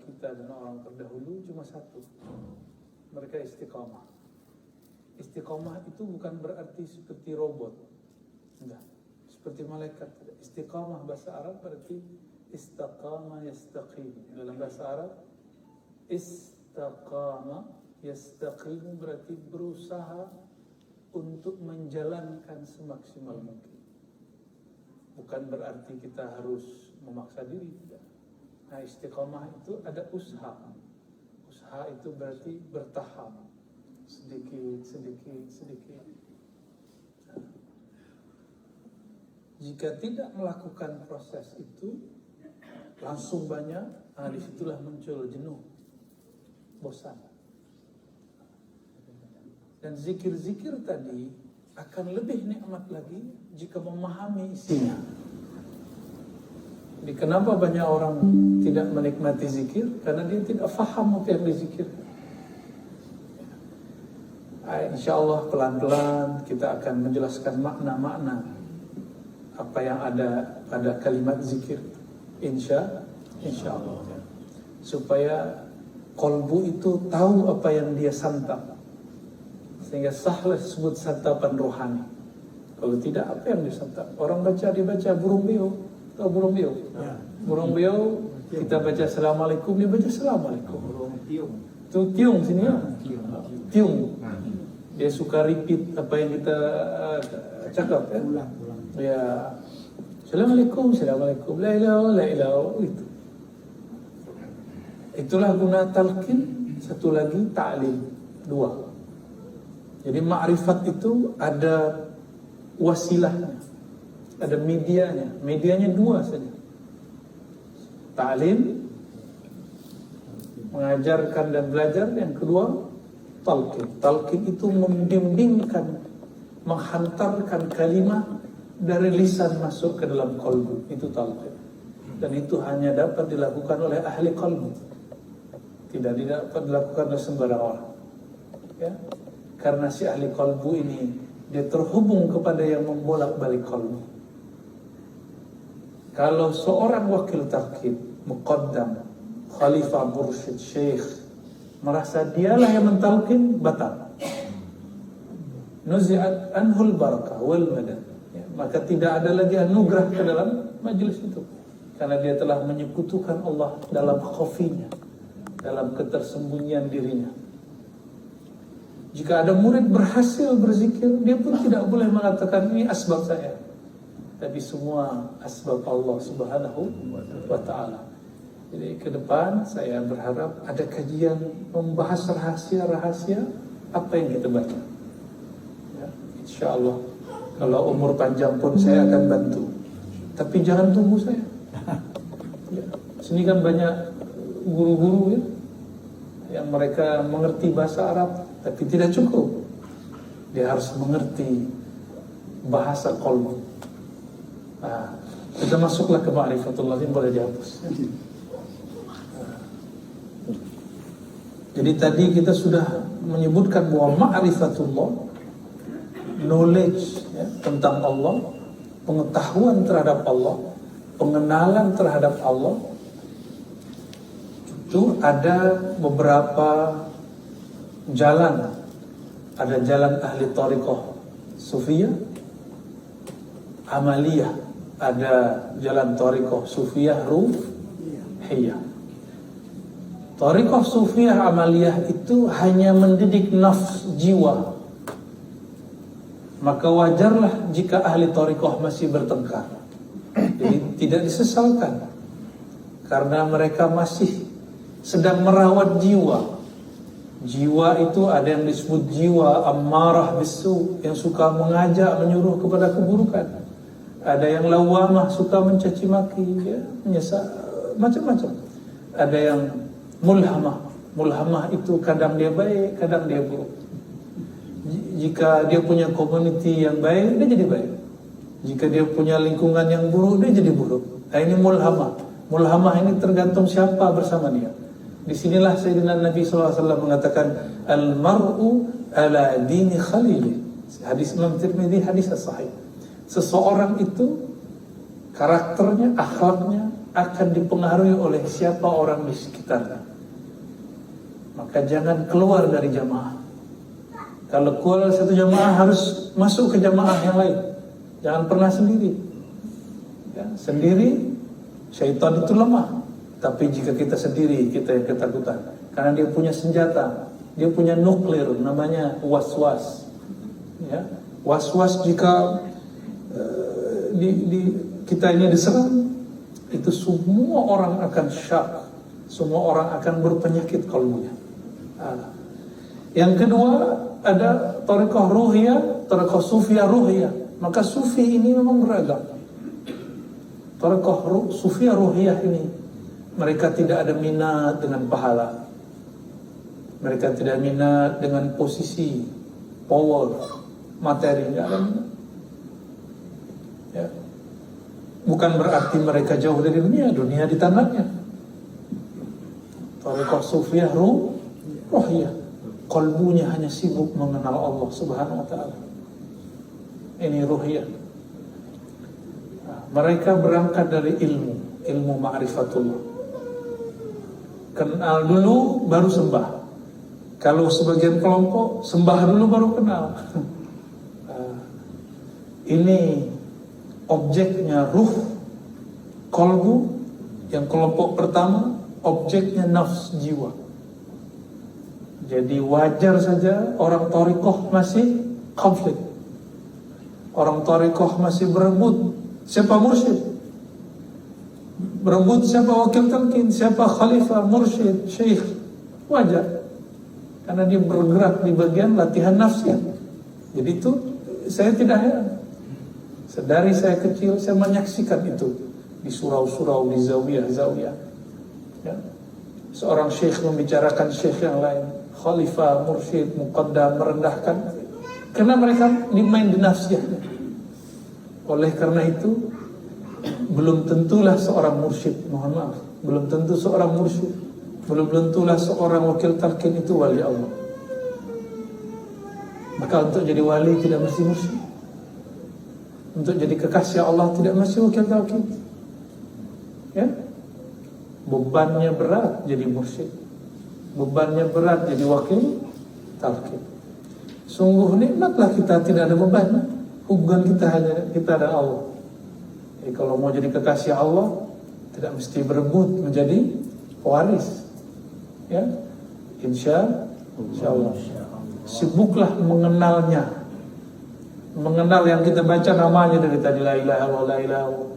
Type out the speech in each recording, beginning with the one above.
kita dan orang terdahulu cuma satu. Mereka istiqamah. Istiqamah itu bukan berarti seperti robot. Enggak. Seperti malaikat. Istiqamah bahasa Arab berarti istaqama yastaqim. Dalam bahasa Arab istaqama yastaqim berarti berusaha untuk menjalankan semaksimal mungkin. Bukan berarti kita harus memaksa diri, tidak. Nah, istiqamah itu ada usaha. Usaha itu berarti bertahap, sedikit. Nah, jika tidak melakukan proses itu langsung banyak, disitulah muncul jenuh, bosan. Dan zikir-zikir tadi akan lebih nikmat lagi jika memahami isinya. Jadi kenapa banyak orang tidak menikmati zikir? Karena dia tidak faham apa yang dizikir. InsyaAllah pelan-pelan kita akan menjelaskan makna-makna apa yang ada pada kalimat zikir. InsyaAllah. Supaya kolbu itu tahu apa yang dia santap. Sehingga sahlah disebut santapan rohani. Kalau tidak, apa yang disantap? Orang dia baca burung beo. Tahu burung beo? Ya. Burung beo, kita baca assalamualaikum, dia baca assalamualaikum. Burung tiung. Itu tiung sini ya? Tiung. Dia suka repeat apa yang kita cakap ya? Ulang. Ya. Assalamualaikum, assalamualaikum. La ilaha itu. Itulah guna talqin. Satu lagi ta'lim. Dua. Jadi ma'rifat itu ada wasilahnya, ada medianya. Medianya dua saja. Ta'lim, mengajarkan dan belajar. Yang kedua, talqin. Talqin itu membimbingkan, menghantarkan kalimat dari lisan masuk ke dalam qalbu. Itu talqin. Dan itu hanya dapat dilakukan oleh ahli qalbu. Tidak dapat dilakukan oleh sembarang orang. Ya. Karena si ahli qalbu ini dia terhubung kepada yang membolak-balik qalbu. Kalau seorang wakil tarkib, muqaddam, khalifah, mursyid, syekh merasa dialah yang mentalqin, batal. Nuzi'at anhul barakah wal madad. Ya, maka tidak ada lagi anugerah ke dalam majelis itu. Karena dia telah menyekutukan Allah dalam khafinya, dalam ketersembunyian dirinya. Jika ada murid berhasil berzikir, dia pun tidak boleh mengatakan ini asbab saya. Tapi semua asbab Allah Subhanahu wa ta'ala. Jadi ke depan saya berharap ada kajian membahas rahasia-rahasia apa yang kita baca. Ya, insyaAllah kalau umur panjang pun saya akan bantu. Tapi jangan tunggu saya. Ya, sini kan banyak guru-guru ya, yang mereka mengerti bahasa Arab tapi tidak cukup. Dia harus mengerti bahasa qalbu. Nah, kita masuklah ke ma'rifatullah, ini boleh dihapus. Jadi tadi kita sudah menyebutkan bahwa ma'rifatullah, knowledge ya, tentang Allah, pengetahuan terhadap Allah, pengenalan terhadap Allah, itu ada beberapa jalan. Ada jalan ahli thariqah sufiyah, amaliyah. Ada jalan thariqah sufiyah ruhiyah. Thariqah sufiyah amaliyah itu hanya mendidik nafs jiwa. Maka wajarlah jika ahli thariqah masih bertengkar. Jadi tidak disesalkan, karena mereka masih sedang merawat jiwa. Jiwa itu ada yang disebut jiwa ammarah bisu, yang suka mengajak, menyuruh kepada keburukan. Ada yang lawamah, suka mencaci maki, ya, menyesal, macam-macam. Ada yang mulhamah. Mulhamah itu kadang dia baik, kadang dia buruk. Jika dia punya community yang baik, dia jadi baik. Jika dia punya lingkungan yang buruk, dia jadi buruk. Nah, ini mulhamah. Mulhamah ini tergantung siapa bersama dia. Disinilah Sayyidina Nabi SAW mengatakan al-mar'u ala dini khalili. Hadis Imam Tirmidzi, hadis sahih. Seseorang itu karakternya, akhlaknya akan dipengaruhi oleh siapa orang di sekitarnya. Maka jangan keluar dari jamaah. Kalau keluar satu jamaah harus masuk ke jamaah yang lain. Jangan pernah sendiri. Ya, sendiri syaitan itu lemah. Tapi jika kita sendiri, kita yang ketakutan. Karena dia punya senjata, dia punya nuklir, namanya was-was. Ya, was-was jika kita ini diserang, itu semua orang akan syak, semua orang akan berpenyakit kalbunya. Yang kedua ada thariqah ruhiyah, thariqah sufiyah ruhiyah. Maka sufi ini memang beragam. Thariqah sufiyah ruhiyah ini, mereka tidak ada minat dengan pahala, mereka tidak minat dengan posisi, power, materi, tidak ada minat. Ya. Bukan berarti mereka jauh dari dunia, dunia di tangannya. Thariqah sufiyah ruhiyah, kalbunya hanya sibuk mengenal Allah Subhanahu wa ta'ala. Ini ruhiyah. Mereka berangkat dari ilmu ma'rifatullah. Kenal dulu baru sembah. Kalau sebagian kelompok sembah dulu baru kenal. Ini objeknya ruh, kolbu. Yang kelompok pertama objeknya nafs, jiwa. Jadi wajar saja orang thariqah masih konflik. Orang thariqah masih berebut siapa mursyid, berebut siapa wakil talqin, siapa khalifah, mursyid, syekh. Wajar, karena dia bergerak di bagian latihan nafsnya. Jadi itu saya tidak heran. Sedari saya kecil saya menyaksikan itu di surau-surau, di zawiyah-zawiyah. Ya. Seorang syekh membicarakan syekh yang lain, khalifah, mursyid, muqaddam, merendahkan, karena mereka dimain di nafsnya. Oleh karena itu belum tentulah seorang mursyid, mohon maaf, belum tentu seorang mursyid, belum tentulah seorang wakil talqin itu wali Allah. Maka untuk jadi wali tidak mesti mursyid, untuk jadi kekasih Allah tidak mesti wakil talqin. Ya, bebannya berat jadi mursyid, bebannya berat jadi wakil talqin. Sungguh nikmatlah kita tidak ada beban. Hubungan kita hanya kita dan Allah. Jadi kalau mau jadi kekasih Allah, tidak mesti berebut menjadi waris. Ya, insya Allah. Sibuklah mengenalnya, mengenal yang kita baca namanya dari tadi, la ilaha illallah, la ilaha illallah.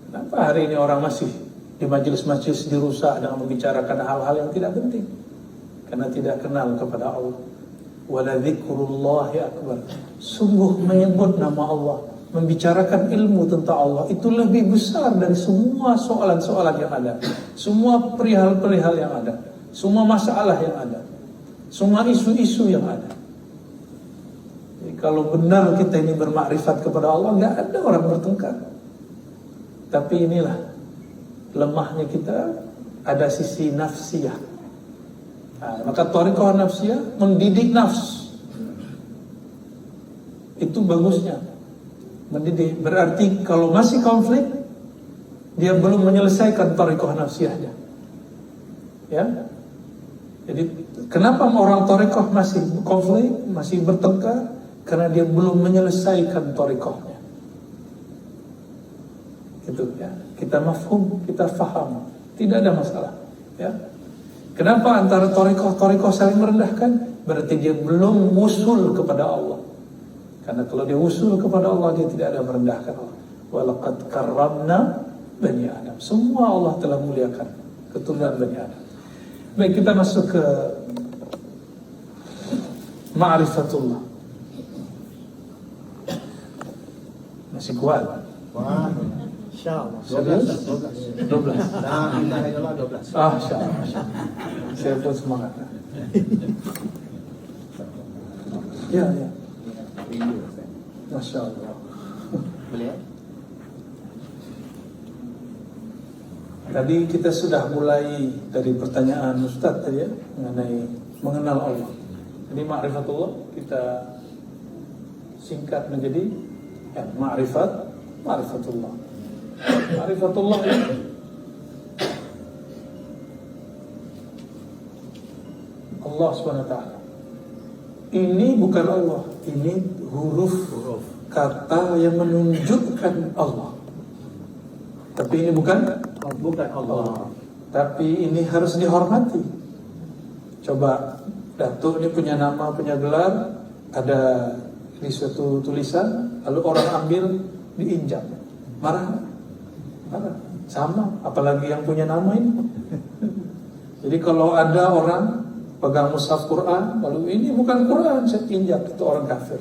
Kenapa hari ini orang masih di majelis-majelis dirusak dengan membicarakan hal-hal yang tidak penting? Karena tidak kenal kepada Allah. Wala dzikrullahi akbar. Sungguh menyebut nama Allah, membicarakan ilmu tentang Allah itu lebih besar dari semua soalan-soalan yang ada, semua perihal-perihal yang ada, semua masalah yang ada, semua isu-isu yang ada. Jadi kalau benar kita ini bermakrifat kepada Allah, nggak ada orang bertengkar. Tapi inilah lemahnya kita, ada sisi nafsiyah. Maka thariqah nafsiyah mendidik nafs. Itu bagusnya, mendidik. Berarti kalau masih konflik, dia belum menyelesaikan thariqah nafsiyahnya. Ya. Jadi kenapa orang thariqah masih konflik, masih bertengkar? Karena dia belum menyelesaikan thariqahnya. Gitu ya. Kita mafhum, kita faham, tidak ada masalah. Ya. Kenapa antara thariqah saling merendahkan? Berarti dia belum usul kepada Allah. Karena kalau dia usul kepada Allah, dia tidak ada merendahkan Allah. Walaqad karramna Bani Adam. Semua Allah telah muliakan keturunan Bani Adam. Baik, kita masuk ke ma'rifatullah. Masih kuat? Wah, insyaallah. 12. Nah, kita adalah 12. Insyaallah. Saya pun semangat. Ya. Masya Allah. Boleh? Tadi kita sudah mulai dari pertanyaan Ustaz tadi ya, mengenai mengenal Allah. Jadi ma'rifatullah kita singkat menjadi ma'rifatullah. Ma'rifatullah ini Allah Subhanahu wa ta'ala. Ini bukan Allah, ini huruf kata yang menunjukkan Allah. Tapi ini bukan Allah. Tapi ini harus dihormati. Coba Datuk ini punya nama, punya gelar, ada di suatu tulisan, lalu orang ambil, diinjak, marah. Sama, apalagi yang punya nama ini. Jadi kalau ada orang pegang mushaf Quran, lalu ini bukan Quran, saya injak, itu orang kafir.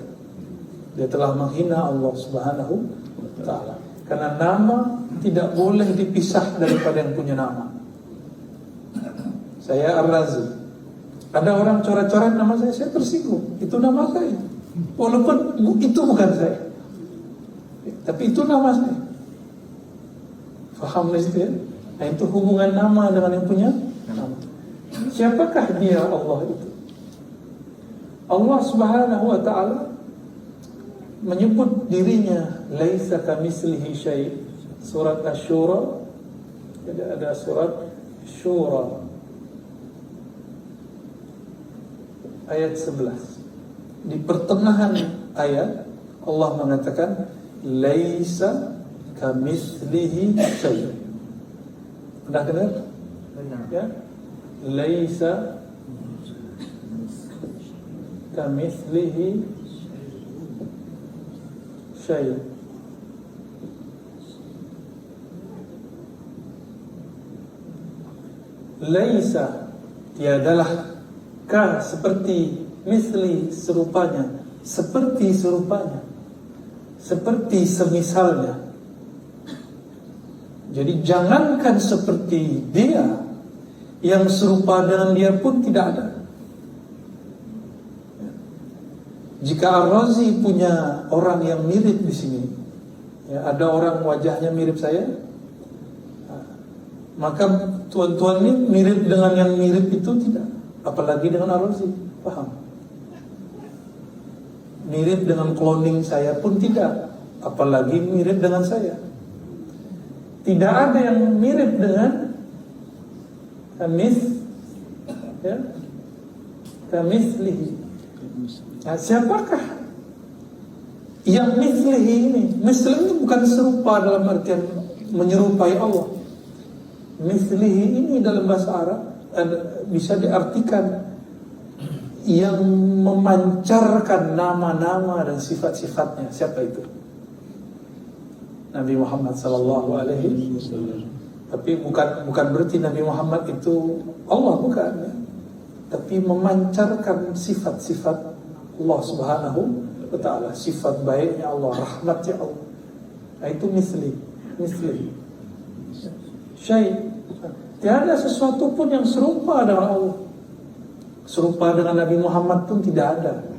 Dia telah menghina Allah Subhanahu wa ta'ala. Karena nama tidak boleh dipisah daripada yang punya nama. Saya Ar-Razi. Ada orang coret-coret nama saya tersinggung. Itu nama saya. Walaupun itu bukan saya. Tapi itu nama saya. Faham itu ya? Nah, itu hubungan nama dengan yang punya nama. Siapakah dia Allah itu? Allah Subhanahu wa ta'ala menyebut dirinya laisa kamitslihi syai'. Surat Asy-Syura. Ada surat Syura ayat 11. Di pertengahan ayat Allah mengatakan laisa kamitslihi syai'. Pernah dengar? Ya? Laisa kamitslihi syai'. Laisa tiadalah, ka seperti, misli serupanya, seperti serupanya, seperti semisalnya. Jadi jangankan seperti dia, yang serupa dengan dia pun tidak ada. Jika Ar-Razi punya orang yang mirip di sini, ya, ada orang wajahnya mirip saya, maka tuan-tuan ini mirip dengan yang mirip itu tidak, apalagi dengan Ar-Razi, paham? Mirip dengan cloning saya pun tidak, apalagi mirip dengan saya. Tidak ada yang mirip dengan kamislihi. Nah, siapakah yang mislihi ini? Mislihi ini bukan serupa dalam artian menyerupai Allah. Mislihi ini dalam bahasa Arab bisa diartikan yang memancarkan nama-nama dan sifat-sifatnya. Siapa itu? Nabi Muhammad sallallahu alaihi wasallam. Tapi bukan berarti Nabi Muhammad itu Allah, bukan ya. Tapi memancarkan sifat-sifat Allah Subhanahu wa ta'ala, sifat baiknya Allah, rahmatnya Allah. Nah, itu misli. Syai'. Tiada sesuatu pun yang serupa dengan Allah. Serupa dengan Nabi Muhammad pun tidak ada.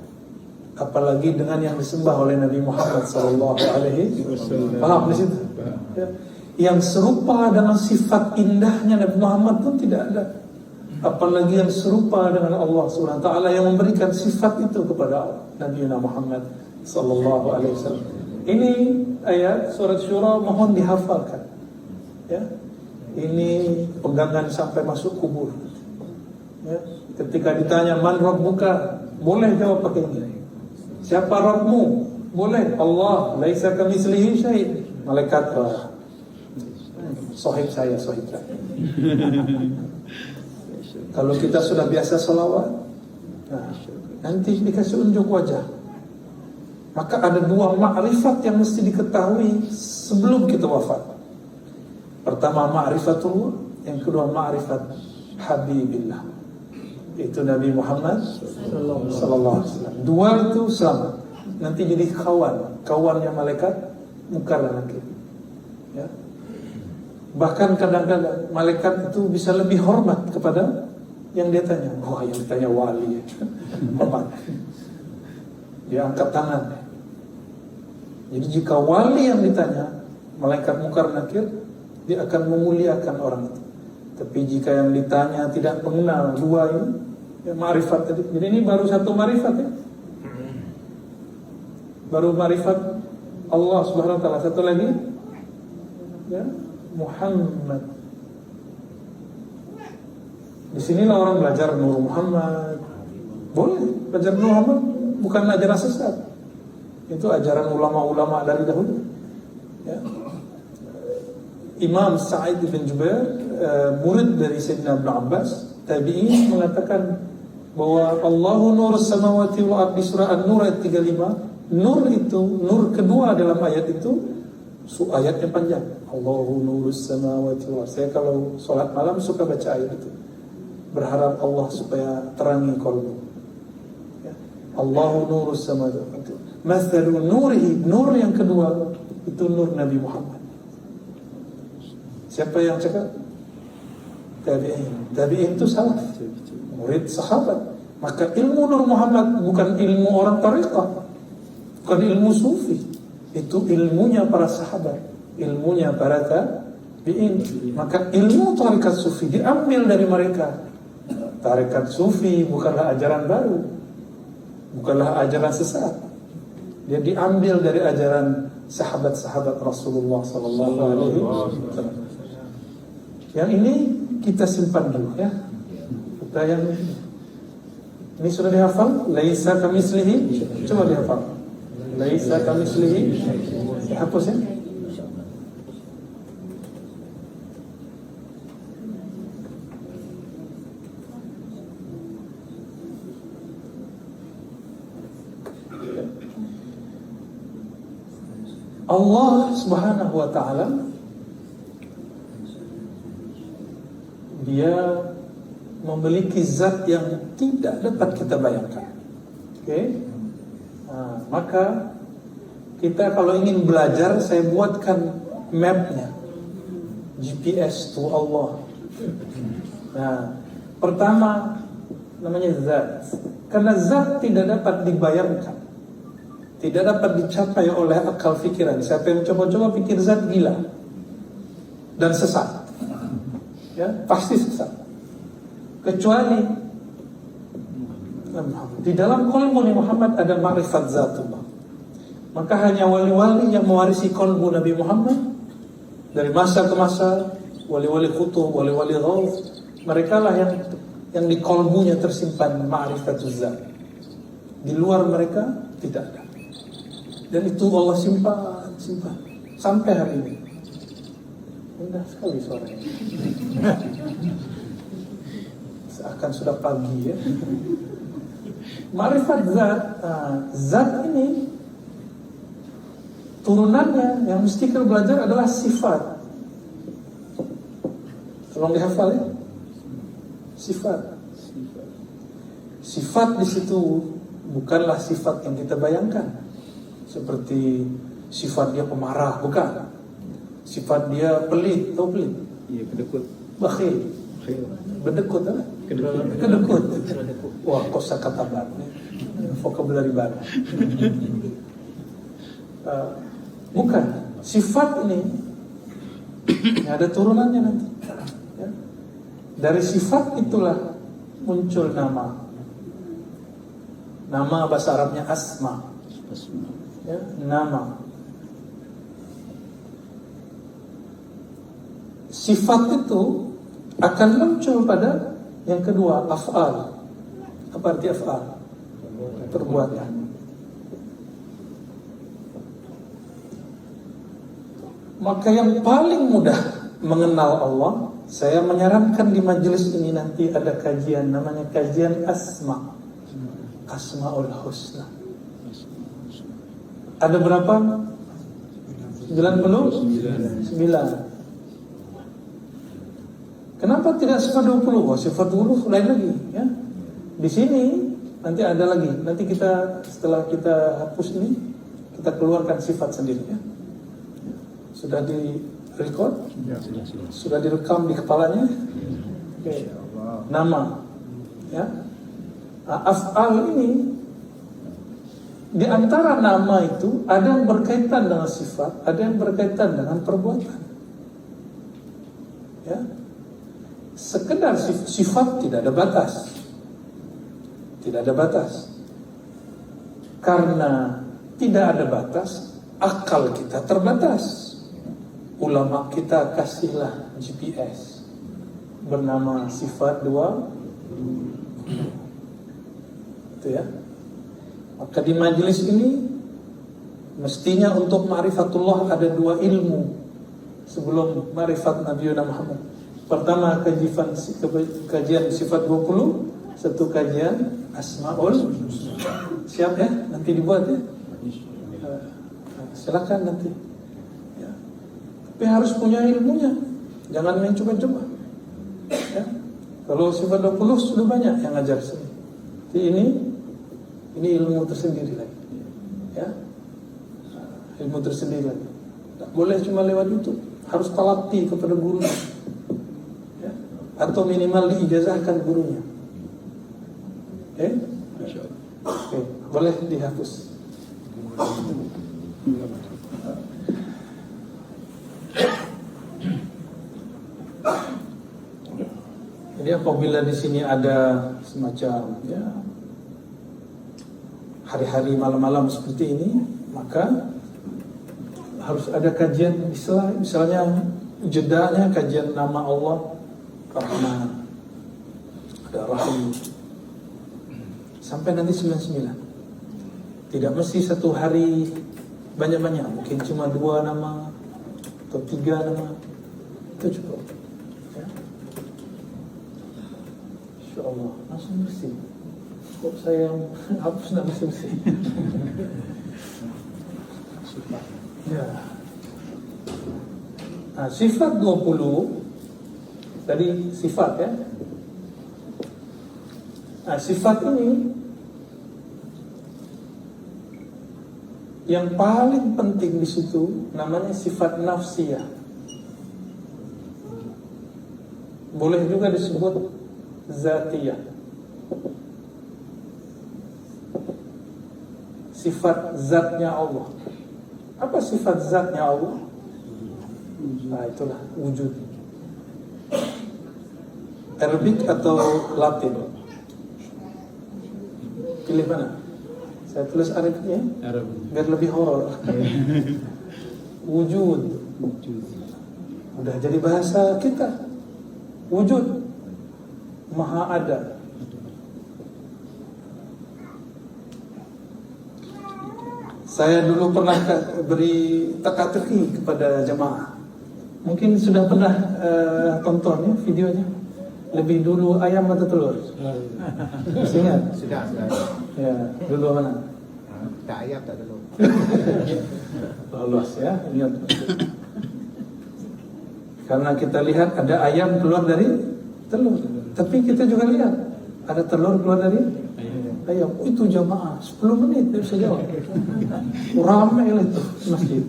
Apalagi dengan yang disembah oleh Nabi Muhammad sallallahu alaihi wasallam. Paham di situ? Ya. Yang serupa dengan sifat indahnya Nabi Muhammad pun tidak ada. Apalagi yang serupa dengan Allah Subhanahu wa ta'ala yang memberikan sifat itu kepada Nabi Muhammad sallallahu alaihi wasallam. Ini ayat surat Syura, mohon dihafalkan. Ya. Ini pegangan sampai masuk kubur. Ya. Ketika ditanya man rabbuka, boleh jawab pakai ini. Siapa Rabbmu? Boleh. Allah, laisa kamitslihi syai'. Malaikat sahib saya. Kalau kita sudah biasa salawat, nah, nanti dikasih unjuk wajah. Maka ada dua ma'rifat yang mesti diketahui sebelum kita wafat. Pertama ma'rifatullah, yang kedua ma'rifat Habibillah, itu Nabi Muhammad sallallahu alaihi wasallam. Dua itu selamat. Nanti jadi kawannya malaikat munkar dan nakir. Ya. Bahkan kadang-kadang malaikat itu bisa lebih hormat kepada yang dia tanya. Wah, yang ditanya wali, hormat. Dia angkat tangan. Jadi jika wali yang ditanya, malaikat munkar nakir, dia akan memuliakan orang itu. Tapi jika yang ditanya tidak mengenal dua ini, ya, ma'rifat tadi. Jadi ini baru satu ma'rifat ya. Baru ma'rifat Allah Subhanahu wa ta'ala. Satu lagi ya, Muhammad. Di sinilah orang belajar Nur Muhammad. Boleh belajar Nur Muhammad, bukan ajaran sesat. Itu ajaran ulama-ulama dari dahulu. Ya. Imam Sa'id bin Jubair, murid dari Sayyidina Ibn Abbas, tabi'in, mengatakan bahwa Allahu nur samawati wal ardi, surah An-Nur ayat 35. Nur itu, nur kedua dalam ayat itu, ayatnya panjang. Allahu nurus samawati wal ardi. Saya kalau sholat malam suka baca ayat itu, berharap Allah supaya terangi qalbu. Ya. Allahu nurus samawati wal ardi. Mathalu nurihi, nur yang kedua itu nur Nabi Muhammad. Siapa yang cakap? Tabi'in. Tabi'in itu salaf, murid sahabat. Maka ilmu Nur Muhammad bukan ilmu orang tariqah, bukan ilmu sufi. Itu ilmunya para sahabat, ilmunya para tabi'in. Maka ilmu tariqat sufi diambil dari mereka. Tariqat sufi bukanlah ajaran baru, bukanlah ajaran sesat. Dia diambil dari ajaran sahabat-sahabat Rasulullah sallallahu alaihi wasallam. Yang ini kita simpan dulu ya. Kita yang ini sudah dihafal, laisa kamitslihi. Coba dihafal. Laisa kamitslihi. Hapus ya. Allah Subhanahu wa ta'ala, Dia memiliki zat yang tidak dapat kita bayangkan. Oke? Nah, maka kita kalau ingin belajar, saya buatkan mapnya, GPS to Allah. Nah, pertama namanya zat. Karena zat tidak dapat dibayangkan, tidak dapat dicapai oleh akal fikiran. Siapa yang coba-coba pikir zat gila dan sesat, ya pasti sesat. Kecuali di dalam qalbu Muhammad ada ma'rifat zatullah. Maka hanya wali-wali yang mewarisi qalbu Nabi Muhammad dari masa ke masa, wali-wali kutub, wali-wali ghaus, mereka lah yang di qalbunya tersimpan ma'rifatuz zat. Di luar mereka tidak ada. Dan itu Allah simpan sampai hari ini. Indah sekali suaranya. Seakan sudah pagi ya. Ma'rifat zat, zat ini turunannya yang mesti kita belajar adalah sifat. Tolong dihafal ya. Sifat di situ bukanlah sifat yang kita bayangkan. Seperti sifat dia pemarah, bukan. Sifat dia pelit, tahu pelit? Iya, kedekut. Bakhil. Berdekut apa? Kedekut. Wah, kosakata baru. Vocabulary baru. Bukan. Sifat ini ada turunannya nanti. Ya. Dari sifat itulah muncul nama. Nama bahasa Arabnya asma. Ya, nama. Sifat itu akan muncul pada yang kedua, af'al. Apa arti af'al? Perbuatan. Maka yang paling mudah mengenal Allah, saya menyarankan di majelis ini nanti ada kajian, namanya kajian asma. Asmaul Husna. Ada berapa? 99. Kenapa tidak sifat 20? Wah, sifat 20 lain lagi ya. Di sini nanti ada lagi. Nanti kita setelah kita hapus ini, kita keluarkan sifat sendiri ya. Sudah di record? Sudah direkam di kepalanya? Oke. Nama ya. Af'al ini di antara nama itu ada yang berkaitan dengan sifat, ada yang berkaitan dengan perbuatan. Ya. Sekedar sifat tidak ada batas. Tidak ada batas. Karena tidak ada batas, akal kita terbatas. ulama kita kasihlah GPS bernama sifat 2 itu ya. Maka di majelis ini mestinya untuk ma'rifatullah ada 2 ilmu sebelum ma'rifat Nabi Muhammad. Pertama kajian sifat 20, satu kajian Asmaul. Siap ya? Nanti dibuat ya. Silakan nanti. Ya. Tapi harus punya ilmunya. Jangan main coba-coba. Ya. Kalau sifat 20 sudah banyak yang ngajar sini. Jadi ini ilmu tersendiri lagi. Ya. Ilmu tersendiri lagi. Tak boleh cuma lewat YouTube. Harus talati kepada gurunya. Ya. Atau minimal diijazahkan gurunya. Oke, boleh dihapus. Jadi apabila di sini ada semacam ya hari-hari malam-malam seperti ini, maka harus ada kajian misalnya jedanya kajian nama Allah Rahman, ada Rahim, sampai nanti 99. Tidak mesti satu hari banyak-banyak, mungkin cuma 2 nama atau 3 nama, itu cukup. Ya. Insya Allah langsung bersih. Kok saya hapus nak bersih-bersih? Ya. Nah, sifat 20 tadi sifat ya. Nah, sifat ini yang paling penting di situ namanya sifat nafsiyah. Boleh juga disebut zatiyah. Sifat zatnya Allah. Apa sifat zatnya Allah? Nah, itulah wujud. Arabik atau Latin? Pilih mana? Saya tulis Arabnya biar lebih horor. Wujud. Udah jadi bahasa kita. Wujud. Maha ada. Saya dulu pernah beri teka-teki kepada jemaah. Mungkin sudah pernah tonton ya videonya. Lebih dulu ayam atau telur? Ingat? Sudah. Ya, dulu mana? Tak ayam, tak telur. Lolos ya, ingat. Karena kita lihat ada ayam keluar dari telur. Tapi kita juga lihat ada telur keluar dari ayam. Oh, itu jamaah 10 menit dia bisa jawab. Ramai lah itu masjid.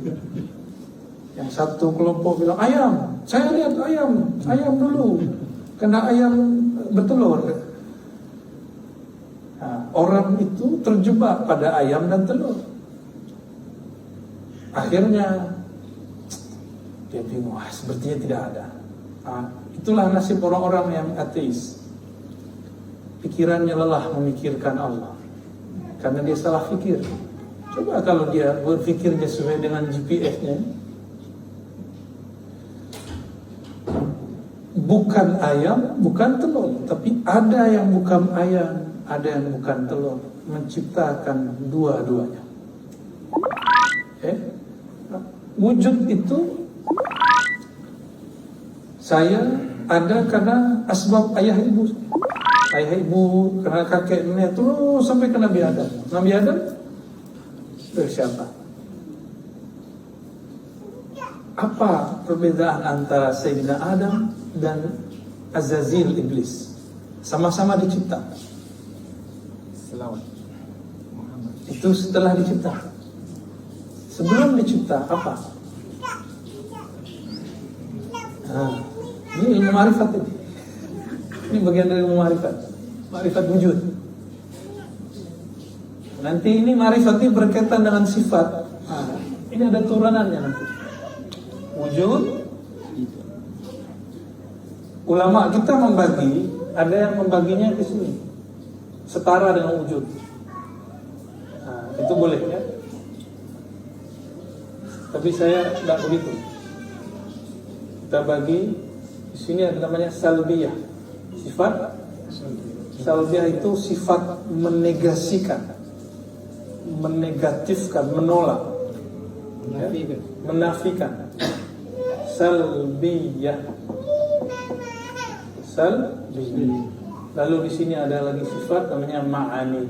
Yang satu kelompok bilang ayam. Saya lihat ayam dulu. Karena ayam bertelur. Nah, orang itu terjebak pada ayam dan telur. Akhirnya dia bingung, sepertinya tidak ada. Nah, itulah nasib orang-orang yang ateis. Pikirannya lelah memikirkan Allah karena dia salah fikir. Coba kalau dia berfikirnya sesuai dengan GPS-nya, bukan ayam, bukan telur, tapi ada yang bukan ayam, ada yang bukan telur, menciptakan dua-duanya. Wujud itu saya ada karena asbab ayah ibu, karena kakek nenek terus sampai ke Nabi Adam. Nabi Adam dari siapa? Apa perbedaan antara Sayyidina Adam dan Azazil iblis? Sama-sama dicipta. Selawat Muhammad. Itu setelah dicipta. Sebelum dicipta apa? Nah, ini ilmu ma'rifat ini. Ini bagian dari ilmu ma'rifat. Ma'rifat wujud. Nanti ini ma'rifat ini berkaitan dengan sifat. Nah, ini ada turunannya nanti. Wujud. Ulama kita membagi, ada yang membaginya di sini setara dengan wujud. Nah, itu boleh ya. Tapi saya tidak begitu. Kita bagi di sini ada namanya salbiyah. Sifat salbiyah itu sifat menegasikan, menegatifkan, menolak, ya, menafikan. Salbiyah. Salbiyah. Lalu di sini ada lagi sifat namanya ma'ani.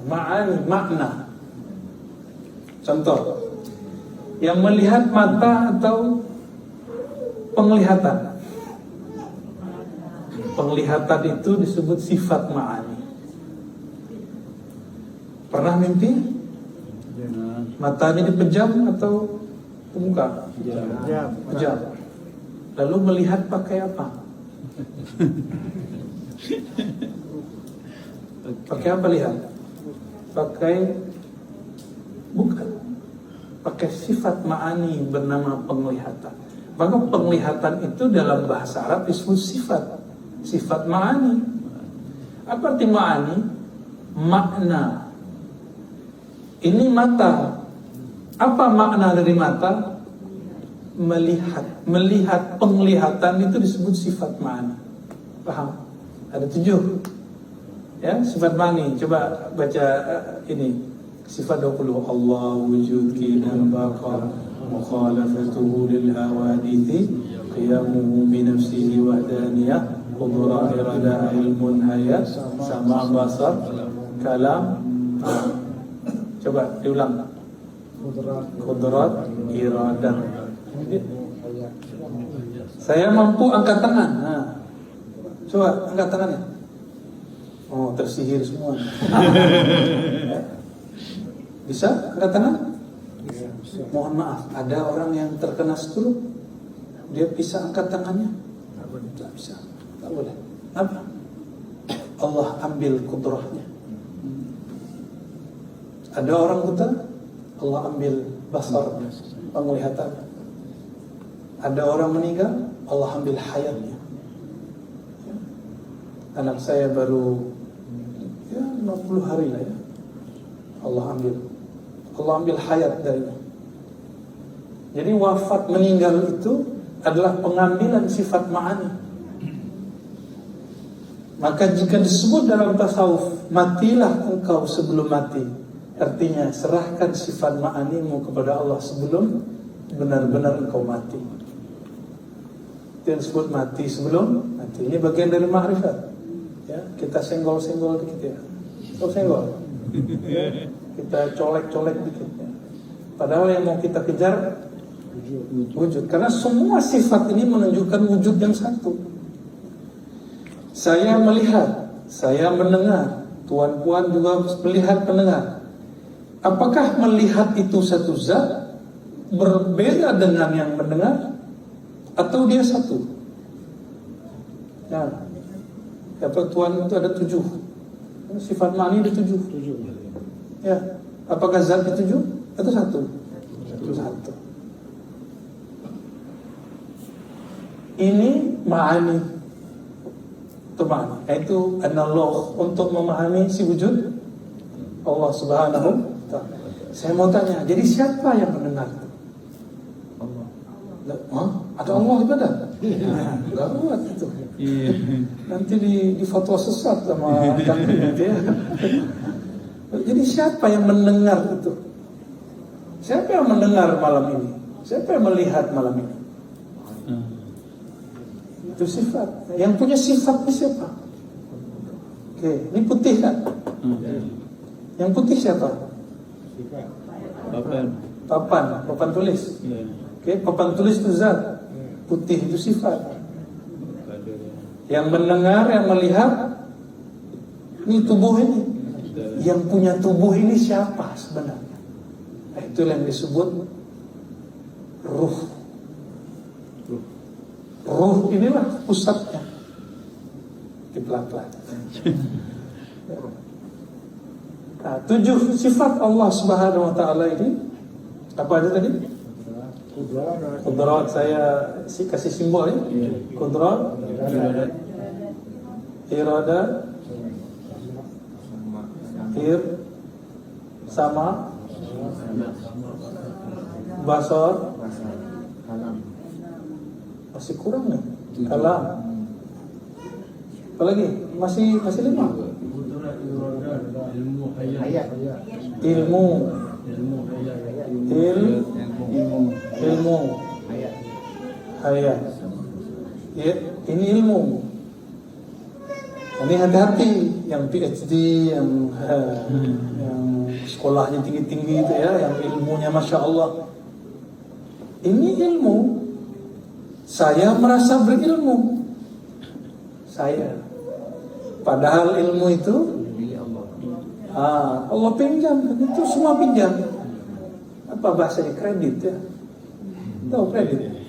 Ma'ani, makna. Contoh, yang melihat mata atau penglihatan. Penglihatan itu disebut sifat ma'ani. Pernah mimpi? Matanya dipejam atau terbuka? Pejam. Lalu melihat pakai apa? Pakai apa lihat? Pakai sifat ma'ani bernama penglihatan. Maka penglihatan itu dalam bahasa Arab disebut sifat ma'ani. Apa arti ma'ani? Makna. Ini mata. Apa makna dari mata? Melihat penglihatan itu disebut sifat ma'ani. Paham? Ada 7 ya, sifat ma'ani. Coba baca ini sifat 20. Allah wujud qidam baqa mukhalafatuhu lil hawadithi qiyamuhu bi nafsihi wahdaniyah qudra irada ilmun hayat sama basar kalam. Coba diulang. Qudrat iradah. Saya mampu angkat tangan. Nah, coba angkat tangannya. Oh, tersihir semua. Bisa angkat tangan? Mohon maaf, ada orang yang terkena stroke. Dia bisa angkat tangannya? Tidak bisa, tak boleh. Apa? Allah ambil kudrahnya. Ada orang buta, Allah ambil basar, penglihatannya. Ada orang meninggal, Allah ambil hayatnya. Anak saya baru 50 hari lah ya. Allah ambil hayat darinya. Jadi wafat meninggal itu adalah pengambilan sifat ma'ani. Maka jika disebut dalam tasawuf, matilah engkau sebelum mati, artinya serahkan sifat ma'animu kepada Allah sebelum benar-benar engkau mati. Itu yang disebut mati sebelum mati. Ini bagian dari ma'rifat. Ya, kita senggol-senggol dikit ya. Senggol. Kita colek-colek dikit ya. Padahal yang mau kita kejar wujud. Karena semua sifat ini menunjukkan wujud yang satu. Saya melihat, saya mendengar. Tuan-puan juga melihat, mendengar. Apakah melihat itu satu zat berbeda dengan yang mendengar, atau dia satu? Nah, dapat tuan itu ada 7. Sifat ma'ani ada 7. Ya, apakah zat itu 7 atau satu? Satu. Ini ma'ani. Itu ma'ani. Itu analog untuk memahami si wujud Allah Subhanahu wa ta'ala. Saya mau tanya, jadi siapa yang mendengar itu? Allah. Ada Allah di badan? Enggak kuat itu. Nanti di fatwa sesat sama nanti ya. Jadi siapa yang mendengar itu? Siapa yang mendengar malam ini? Siapa yang melihat malam ini? Itu sifat. Yang punya sifat ini siapa? Oke, ini putih kan? Yang putih siapa? Papan tulis. Oke, papan tulis itu zat. Putih itu sifat. Yang mendengar, yang melihat, ini tubuh ini. Yang punya tubuh ini siapa sebenarnya? Nah, itulah yang disebut ruh. Ruh inilah pusatnya. Di pelan-pelan. Nah, 7 sifat Allah Subhanahu wa ta'ala ini. Apa aja tadi? Kudrat saya kasih simbol ya. Kudrat, irada, sama, basar, Masih kurang nih. Kalam. Apalagi? Masih 5. Hayat. Ilmu. Ilmu. Hayat. Hayat. Ya, ini ilmu. Ini hati-hati yang PhD, yang sekolahnya tinggi-tinggi itu ya, yang ilmunya Masya Allah. Ini ilmu. Saya merasa berilmu. Saya. Padahal ilmu itu Allah pinjam, itu semua pinjam. Apa bahasanya, kredit ya? Tahu kredit?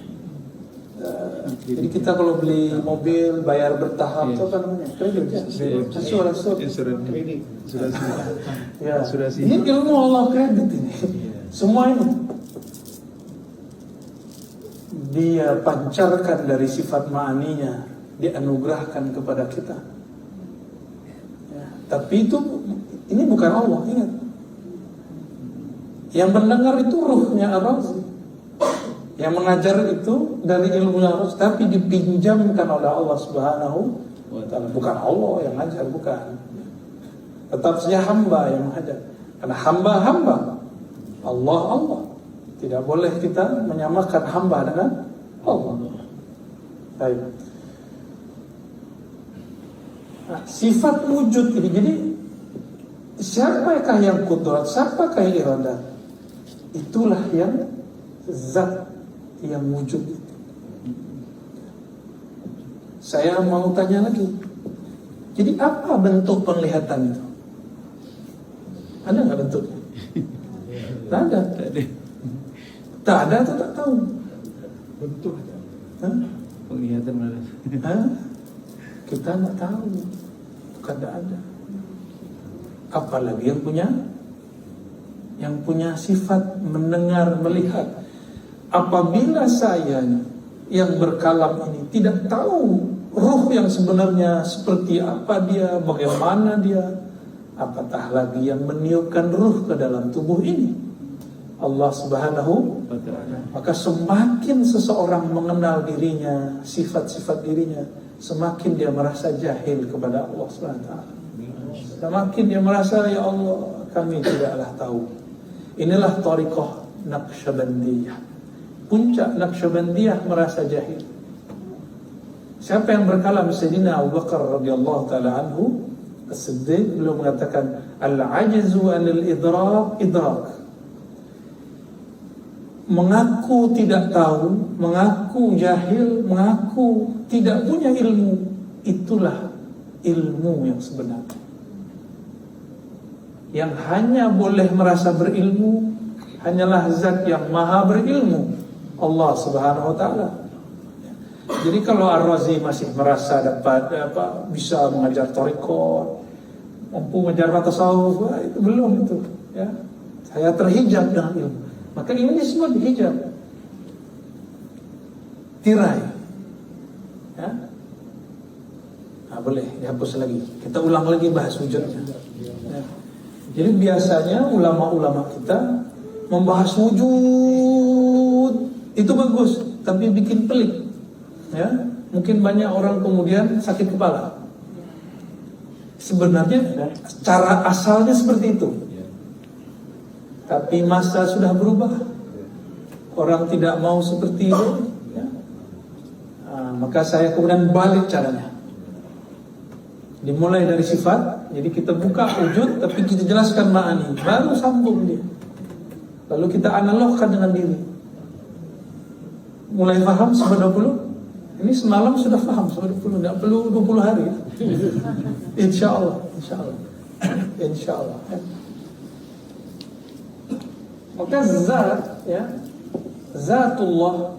Jadi kita kalau beli mobil bayar bertahap itu apa namanya? Kredit ya? Asuransi. Kredit. Ya. Ini ilmu Allah, kredit ini. Semua ini Dia pancarkan dari sifat ma'aninya, dianugerahkan kepada kita ya. Tapi ini bukan Allah, ingat. Yang mendengar itu ruhnya Ar-Razi, yang mengajar itu dari ilmunya Ar-Razi, tapi dipinjamkan oleh Allah Subhanahu wa ta'ala. Bukan Allah yang mengajar, bukan. Tetap saja hamba yang mengajar. Karena hamba Allah. Tidak boleh kita menyamakan hamba dengan Allah. Baik. Nah, sifat wujud ini, jadi siapakah yang kudrat, siapakah yang iradah? Itulah yang zat yang wujud. Saya mau tanya lagi. Jadi apa bentuk penglihatan itu? Ada nggak bentuknya? Tidak ada. Tak ada atau tak tahu? Bentuk. Penglihatan mana? Kita nggak tahu. Bukan tidak ada. Apalagi yang punya sifat mendengar, melihat. Apabila saya yang berkalam ini tidak tahu ruh yang sebenarnya seperti apa dia, bagaimana dia, apatah lagi yang meniupkan ruh ke dalam tubuh ini, Allah Subhanahu wa ta'ala. Maka semakin seseorang mengenal dirinya, sifat-sifat dirinya, semakin dia merasa jahil kepada Allah Subhanahu wa ta'ala. Semakin dia merasa, ya Allah, kami tidaklah tahu. Inilah thariqah Naqsyabandiyah. Puncak Naqsyabandiyah merasa jahil. Siapa yang berkalam? Sayyidina Abu Bakar radhiyallahu ta'ala anhu As-Siddiq, beliau mengatakan al-ajzu anil idrak. Mengaku tidak tahu, mengaku jahil, mengaku tidak punya ilmu, itulah ilmu yang sebenarnya. Yang hanya boleh merasa berilmu hanyalah zat yang maha berilmu, Allah Subhanahu wa ta'ala. Jadi kalau Ar-Razi masih merasa dapat bisa mengajar thariqat, mampu mengajar tasawuf, itu belum itu ya. Saya terhijab dengan ilmu. Maka ini semua dihijab, tirai ya? Boleh dihapus lagi. Kita ulang lagi bahas wujudnya ya. Jadi biasanya ulama-ulama kita membahas wujud itu bagus, tapi bikin pelik ya. Mungkin banyak orang kemudian sakit kepala. Sebenarnya cara asalnya seperti itu, tapi masa sudah berubah. Orang tidak mau seperti itu ya. Maka saya kemudian balik caranya. Dimulai dari sifat. Jadi kita buka wujud, tapi kita jelaskan ma'ani, baru sambung dia. Lalu kita analogkan dengan diri. Mulai paham setelah 20. Ini semalam sudah paham setelah 20. Tidak perlu 20 hari ya. Insya Allah ya. Maka zat ya, zatullah,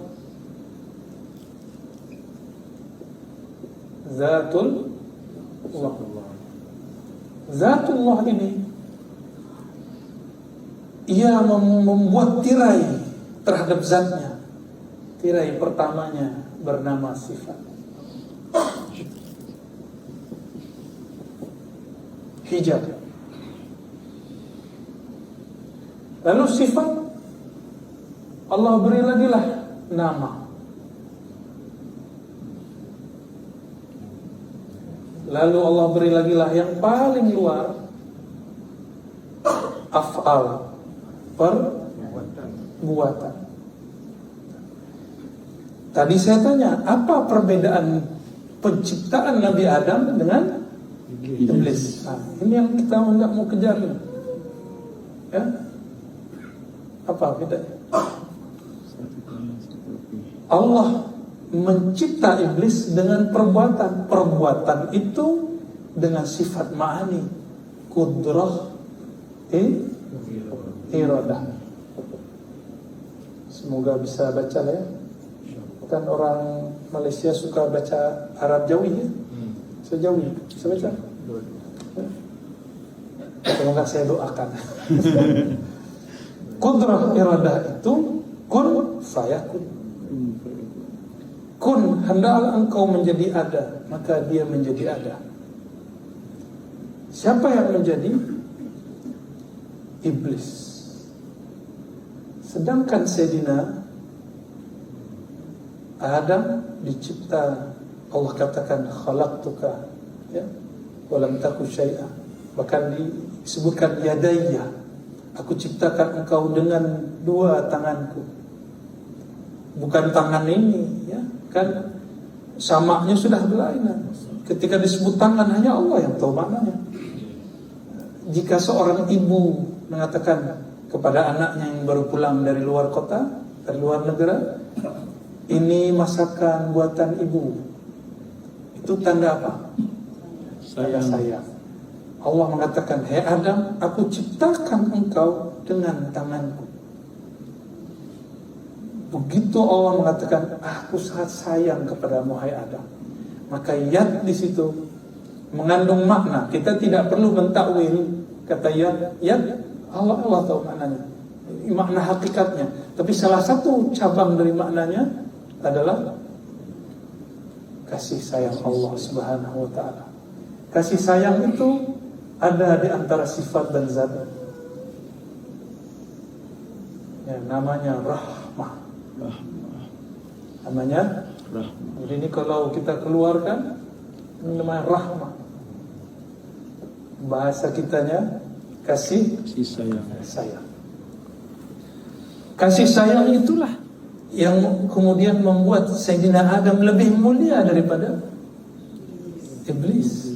zatullah ini ia membuat tirai terhadap zatnya. Tirai pertamanya bernama sifat, hijab. Lalu sifat Allah beri lagi lah nama. Lalu Allah beri lagi lah yang paling luar, af'al, perbuatan. Tadi saya tanya, apa perbedaan penciptaan Nabi Adam dengan iblis? Nah, ini yang kita nggak mau kejar ini. Ya? Apa bedanya? Allah mencipta iblis dengan perbuatan. Perbuatan itu dengan sifat ma'ani, kudrah, iradah. Semoga bisa baca lah ya. Kan orang Malaysia suka baca Arab Jawi ya. Saya Jawi, bisa baca. Semoga saya doakan. Kudrah iradah itu kun fayakun. Kun, hendaklah engkau menjadi ada, maka dia menjadi ada. Siapa yang menjadi? Iblis. Sedangkan Sayyidina Adam dicipta, Allah katakan khalaqtuka, ya, walam taku syai'a. Bahkan disebutkan yadayya, aku ciptakan engkau dengan dua tanganku. Bukan tangan ini, ya, kan samaknya sudah berlainan. Ketika disebut tangan, hanya Allah yang tahu maknanya. Jika seorang ibu mengatakan kepada anaknya yang baru pulang dari luar kota, dari luar negara, ini masakan buatan ibu, itu tanda apa? Sayang. Allah mengatakan, hei Adam, aku ciptakan engkau dengan tanganku. Begitu Allah mengatakan, aku sangat sayang kepadamu, hai Adam. Maka yad di situ mengandung makna. Kita tidak perlu mentakwil kata yad. Allah tahu maknanya, makna hakikatnya. Tapi salah satu cabang dari maknanya adalah kasih sayang Allah Subhanahu wa ta'ala. Kasih sayang itu ada di antara sifat dan zat. Ya, namanya rahmah. Namanya rahmah. Jadi ini kalau kita keluarkan, ini namanya rahmah. Bahasa kitanya kasih sayang. Kasih sayang itulah yang kemudian membuat Sayyidina Adam lebih mulia daripada iblis.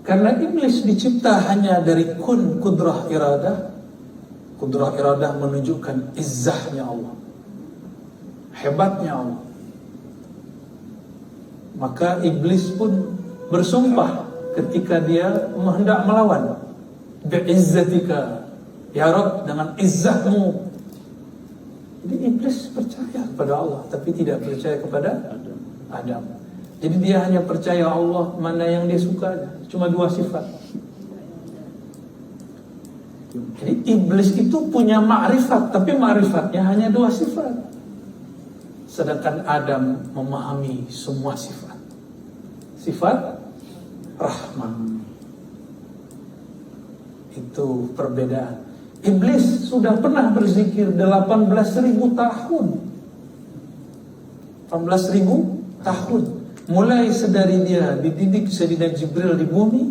Karena iblis dicipta hanya dari kudrah iradah. Kudrah iradah menunjukkan izzahnya Allah, hebatnya Allah. Maka iblis pun bersumpah ketika dia hendak melawan, bi'izzatika ya Rabb, dengan izzahmu. Jadi iblis percaya kepada Allah, tapi tidak percaya kepada Adam. Jadi dia hanya percaya Allah mana yang dia suka, cuma dua sifat. Jadi iblis itu punya ma'rifat, tapi ma'rifatnya hanya dua sifat. Sedangkan Adam memahami semua sifat. Sifat rahmah. Itu perbedaan. Iblis sudah pernah berzikir 18.000 tahun. 18.000 tahun. Mulai sedari dia dididik Sayyidina Jibril di bumi,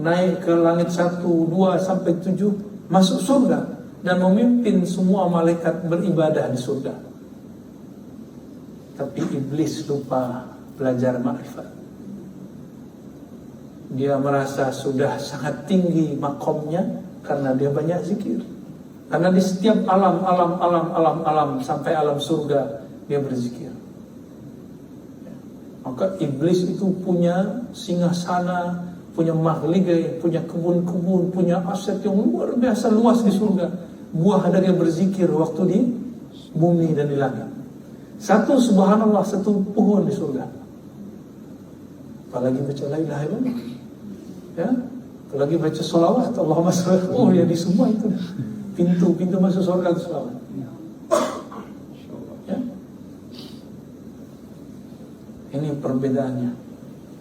naik ke langit 1, 2 sampai 7, masuk surga dan memimpin semua malaikat beribadah di surga. Tapi iblis lupa belajar makrifat. Dia merasa sudah sangat tinggi makomnya karena dia banyak zikir. Karena di setiap alam sampai alam surga dia berzikir. Maka iblis itu punya singgasana, punya mahligai, punya kebun-kebun, punya aset yang luar biasa luas di surga. Buah dari berzikir waktu di bumi dan di langit. Satu subhanallah, satu pohon di surga. Apalagi baca la ilaha illallah, ya, apalagi baca sholawat, Allahumma sholli. Oh ya, di semua itu pintu masuk surga itu sholawat. Ya. Ini perbedaannya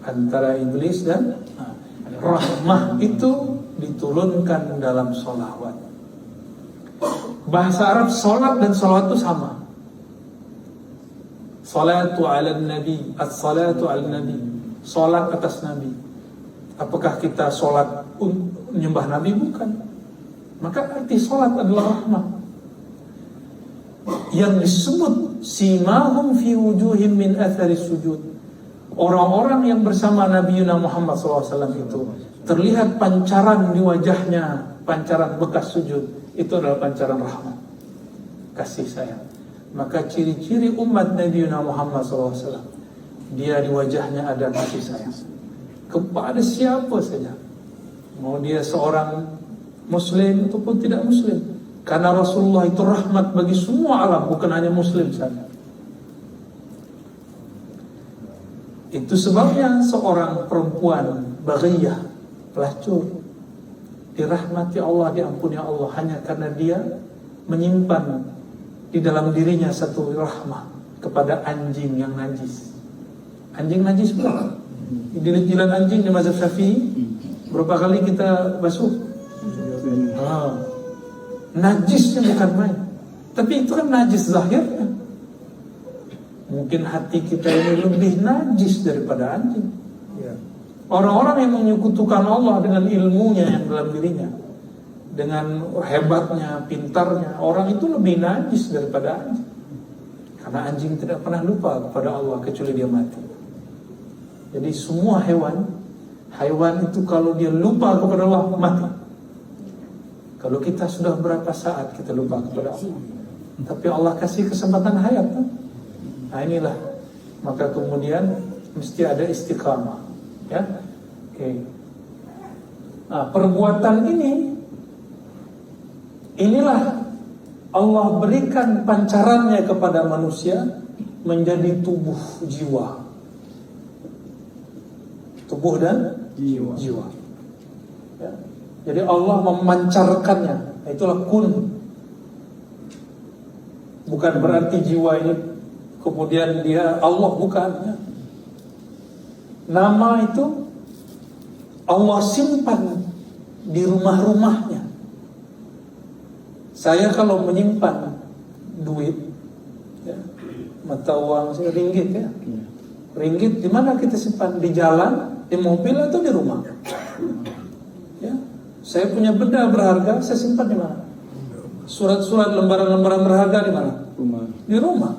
antara iblis dan rahmah itu diturunkan dalam sholawat. Bahasa Arab sholat dan sholawat itu sama. Salatu ala nabi, as-salatu ala nabi. sholat atas Nabi. Apakah kita sholat menyembah Nabi? Bukan. Maka arti sholat adalah rahmah. Yang disebut simahum fi wujuhim min athari sujud. Orang-orang yang bersama Nabi Muhammad SAW itu terlihat pancaran di wajahnya, pancaran bekas sujud. Itu adalah pancaran rahmat, kasih sayang. Maka ciri-ciri umat Nabi Muhammad SAW, dia di wajahnya ada kasih sayang kepada siapa saja, mau dia seorang muslim ataupun tidak muslim. Karena Rasulullah itu rahmat bagi semua alam, bukan hanya muslim saja. Itu sebabnya seorang perempuan baghiyah, pelacur, dirahmati Allah, diampuni Allah hanya karena dia menyimpan di dalam dirinya satu rahmah kepada anjing yang najis. Anjing najis berapa? Jilat-jilat anjing di mazhab Syafi'i berapa kali kita basuh? Najisnya bukan main. Tapi itu kan najis zahirnya. Mungkin hati kita ini lebih najis daripada anjing. Orang-orang yang menyekutukan Allah dengan ilmunya yang dalam dirinya, dengan hebatnya, pintarnya, orang itu lebih najis daripada anjing. Karena anjing tidak pernah lupa kepada Allah kecuali dia mati. Jadi semua hewan itu kalau dia lupa kepada Allah, mati. Kalau kita sudah berapa saat kita lupa kepada Allah, tapi Allah kasih kesempatan hayat. Nah inilah, maka kemudian mesti ada istiqamah, ya. Oke. Nah, perbuatan inilah Allah berikan pancarannya kepada manusia menjadi tubuh jiwa. Tubuh dan jiwa. Ya. Jadi Allah memancarkannya. Itulah kun. Bukan berarti jiwa ini kemudian dia Allah, bukan. Ya. Nama itu Allah simpan di rumah-rumahnya. Saya kalau menyimpan duit, ya, mata uang saya ringgit, ya. Ringgit di mana kita simpan? Di jalan, di mobil atau di rumah? Ya. Saya punya benda berharga, saya simpan di mana? Surat-surat, lembaran-lembaran berharga di mana? Rumah. Di rumah.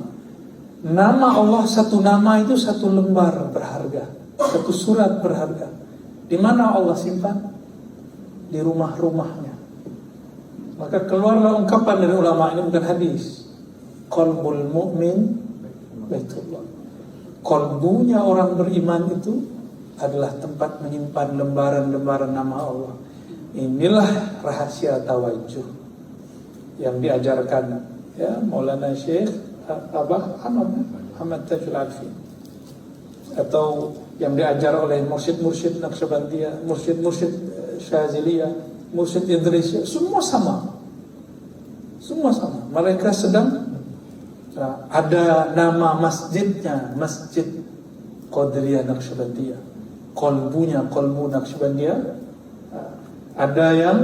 Nama Allah satu nama itu satu lembar berharga, satu surat berharga. Di mana Allah simpan? Di rumah-rumahnya. Maka keluarlah ungkapan dari ulama, ini bukan hadis. Qalbul mu'min baitullah. Qalbunya orang beriman itu adalah tempat menyimpan lembaran-lembaran nama Allah. Inilah rahasia tawajuh yang diajarkan, ya, Maulana Syekh Abah Ahmad Tajul Alfi, atau yang diajar oleh mursyid-mursyid Naqsyabandiyah, mursyid-mursyid Syaziliyah, mursyid Idrisiyah, semua sama. Semua sama. Mereka sedang ada nama masjidnya, Masjid Qadiriyah Naqsyabandiyah. Qalbu Naqsyabandiyah. Ada yang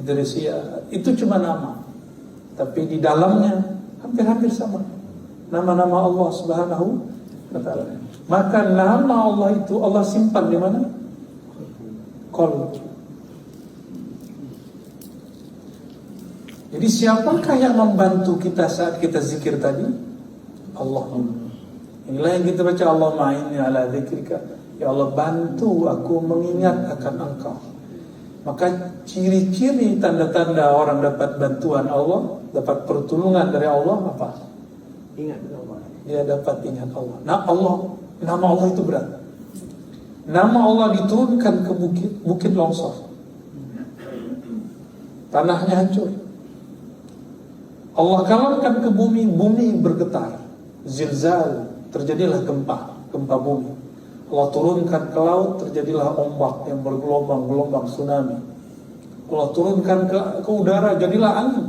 Idrisiyah. Itu cuma nama. Tapi di dalamnya hampir-hampir sama. Nama-nama Allah Subhanahu wa ta'ala. Maka nama Allah itu Allah simpan di mana? Qalb. Jadi siapakah yang membantu kita saat kita zikir tadi? Allah. Inilah yang kita baca, Allahumma inni ala dzikrika. Ya Allah, bantu aku mengingat akan Engkau. Maka ciri-ciri tanda-tanda orang dapat bantuan Allah, dapat pertolongan dari Allah apa? Ingat Allah. Dia dapat ingat Allah. Nah, nama Allah itu berat. Nama Allah diturunkan ke bukit longsor. Tanahnya hancur. Allah kalahkan ke bumi bergetar. Zilzal, terjadilah gempa bumi. Allah turunkan ke laut, terjadilah ombak yang bergelombang-gelombang, tsunami. Allah turunkan ke udara, jadilah angin.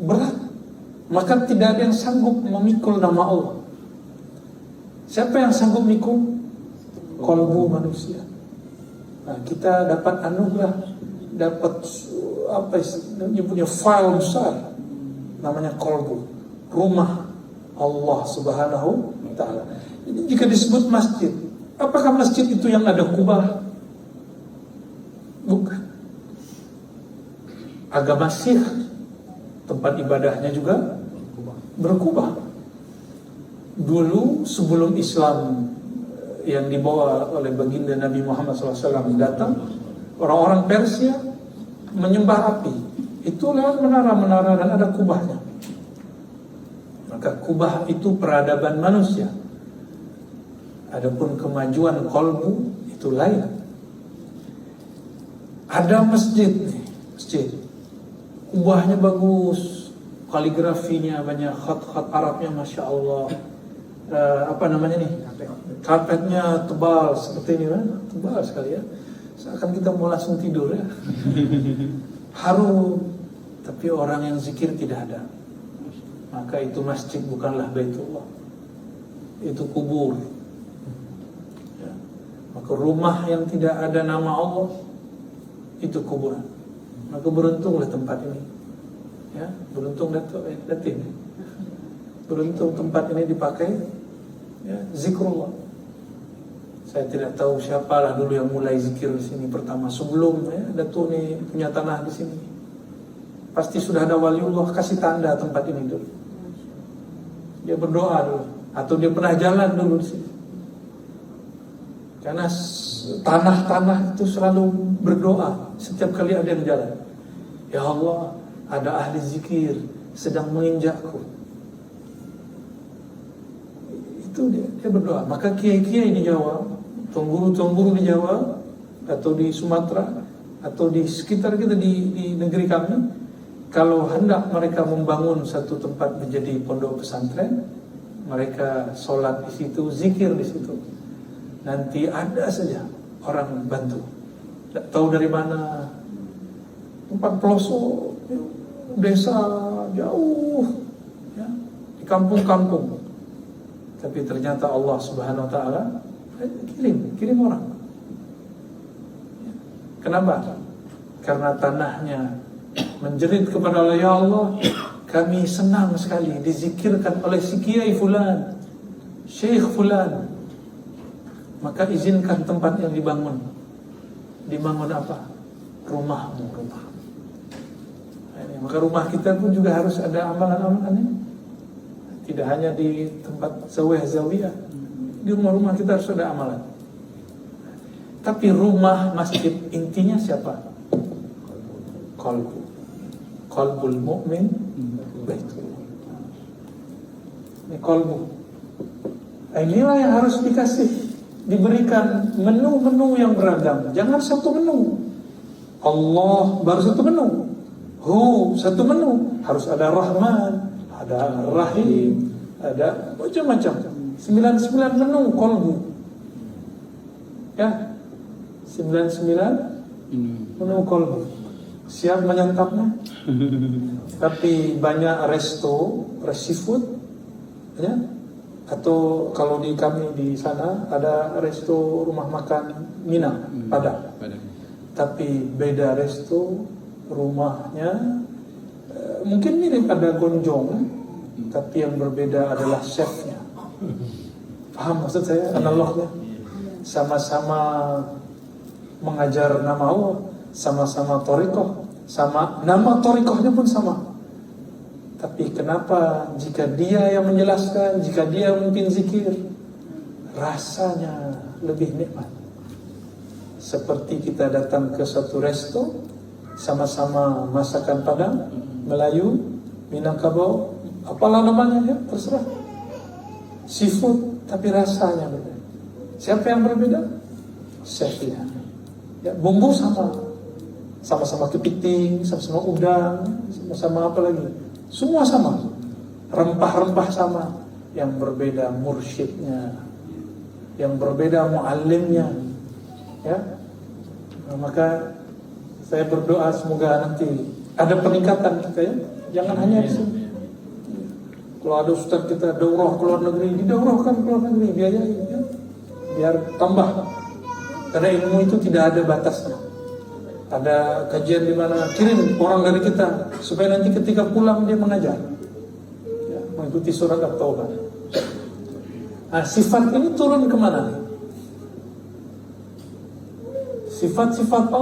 Berat. Maka tidak ada yang sanggup memikul nama Allah. Siapa yang sanggup mikul? Qalbu manusia. Nah, kita dapat anugerah, dapat dia punya file besar namanya qalbu, rumah Allah Subhanahu Ta'ala. Jadi jika disebut masjid, apakah masjid itu yang ada kubah? Bukan. Agama Sikh, tempat ibadahnya juga berkubah. Dulu sebelum Islam yang dibawa oleh baginda Nabi Muhammad SAW datang, orang-orang Persia menyembah api. Itu lewat menara-menara dan ada kubahnya. Maka kubah itu peradaban manusia. Adapun kemajuan kolbu itu lain. Ada masjid nih, masjid. Kubahnya bagus, kaligrafinya banyak, khat-khat Arabnya Masya Allah. Apa namanya nih? Karpetnya tebal seperti ini kan? Tebal sekali ya. Seakan kita mau langsung tidur ya. Harum, tapi orang yang zikir tidak ada. Maka itu masjid bukanlah Baitullah, itu kubur ya. Maka rumah yang tidak ada nama Allah itu kuburan. Maka beruntunglah tempat ini ya. Beruntung Datin. Beruntung tempat ini dipakai ya, zikrullah. Saya tidak tahu siapalah dulu yang mulai zikir di sini pertama. Sebelum ya, Datuk ini punya tanah di sini, pasti sudah ada waliullah kasih tanda tempat ini dulu. Dia berdoa dulu, atau dia pernah jalan dulu di sini. Karena tanah-tanah itu selalu berdoa setiap kali ada yang jalan. Ya Allah, ada ahli zikir sedang menginjakku. Itu dia berdoa. Maka kiai-kiai di Jawa, tuan-guru di Jawa atau di Sumatera atau di sekitar kita di negeri kami, kalau hendak mereka membangun satu tempat menjadi pondok pesantren, mereka sholat di situ, zikir di situ. Nanti ada saja orang bantu. Tidak tahu dari mana, tempat pelosok, desa jauh, ya, di kampung-kampung. Tapi ternyata Allah Subhanahu Wa Taala kirim orang. Kenapa? Karena tanahnya menjerit kepada Allah, ya Allah, kami senang sekali dizikirkan oleh si kiai fulan, syekh fulan. Maka izinkan tempat yang dibangun. Dibangun apa? Rumahmu, rumah. Maka rumah kita pun juga harus ada amalan-amalannya. Tidak hanya di tempat zawiyah. Di rumah-rumah kita harus ada amalan. Tapi rumah masjid intinya siapa? Qalbu. Qalbul mu'min baitullah. Ini qalbu. Inilah yang harus diberikan menu-menu yang beragam. Jangan satu menu. Allah baru satu menu. Satu menu. Harus ada Rahman, ada Rahim, ada macam-macam. 99 menu qalbu. Ya. 99 menu qalbu. Siap menyantapnya. Tapi banyak resto seafood ya. Atau kalau di kami di sana ada resto rumah makan Minang, Padang. Tapi beda resto rumahnya mungkin mirip, ada gonjong, tapi yang berbeda adalah chefnya. Paham maksud saya analognya? Sama-sama mengajar nama Allah, sama-sama thariqah, sama nama thariqahnya pun sama. Tapi kenapa jika dia yang menjelaskan, jika dia mungkin zikir, rasanya lebih nikmat. Seperti kita datang ke suatu resto, sama-sama masakan Padang, Melayu, Minangkabau, apalah namanya ya, terserah. Seafood, tapi rasanya berbeda. Siapa yang berbeda? Chefnya. Ya, bumbu sama-sama kepiting, sama-sama udang, sama-sama apa lagi? Semua sama, rempah-rempah sama. Yang berbeda mursyidnya, yang berbeda muallimnya. Ya, maka saya berdoa semoga nanti ada peningkatan kita ya. Jangan hanya di sini. Kalau ada ustaz kita daurah ke luar negeri, didaurahkan ke luar negeri, biayai ya. Biar tambah. Karena ilmu itu tidak ada batasnya. Ada kajian di mana kirim orang dari kita supaya nanti ketika pulang dia mengajar. Ya, mengikuti surat At-Taubah. Nah, sifat ini turun kemana nih? Sifat-sifat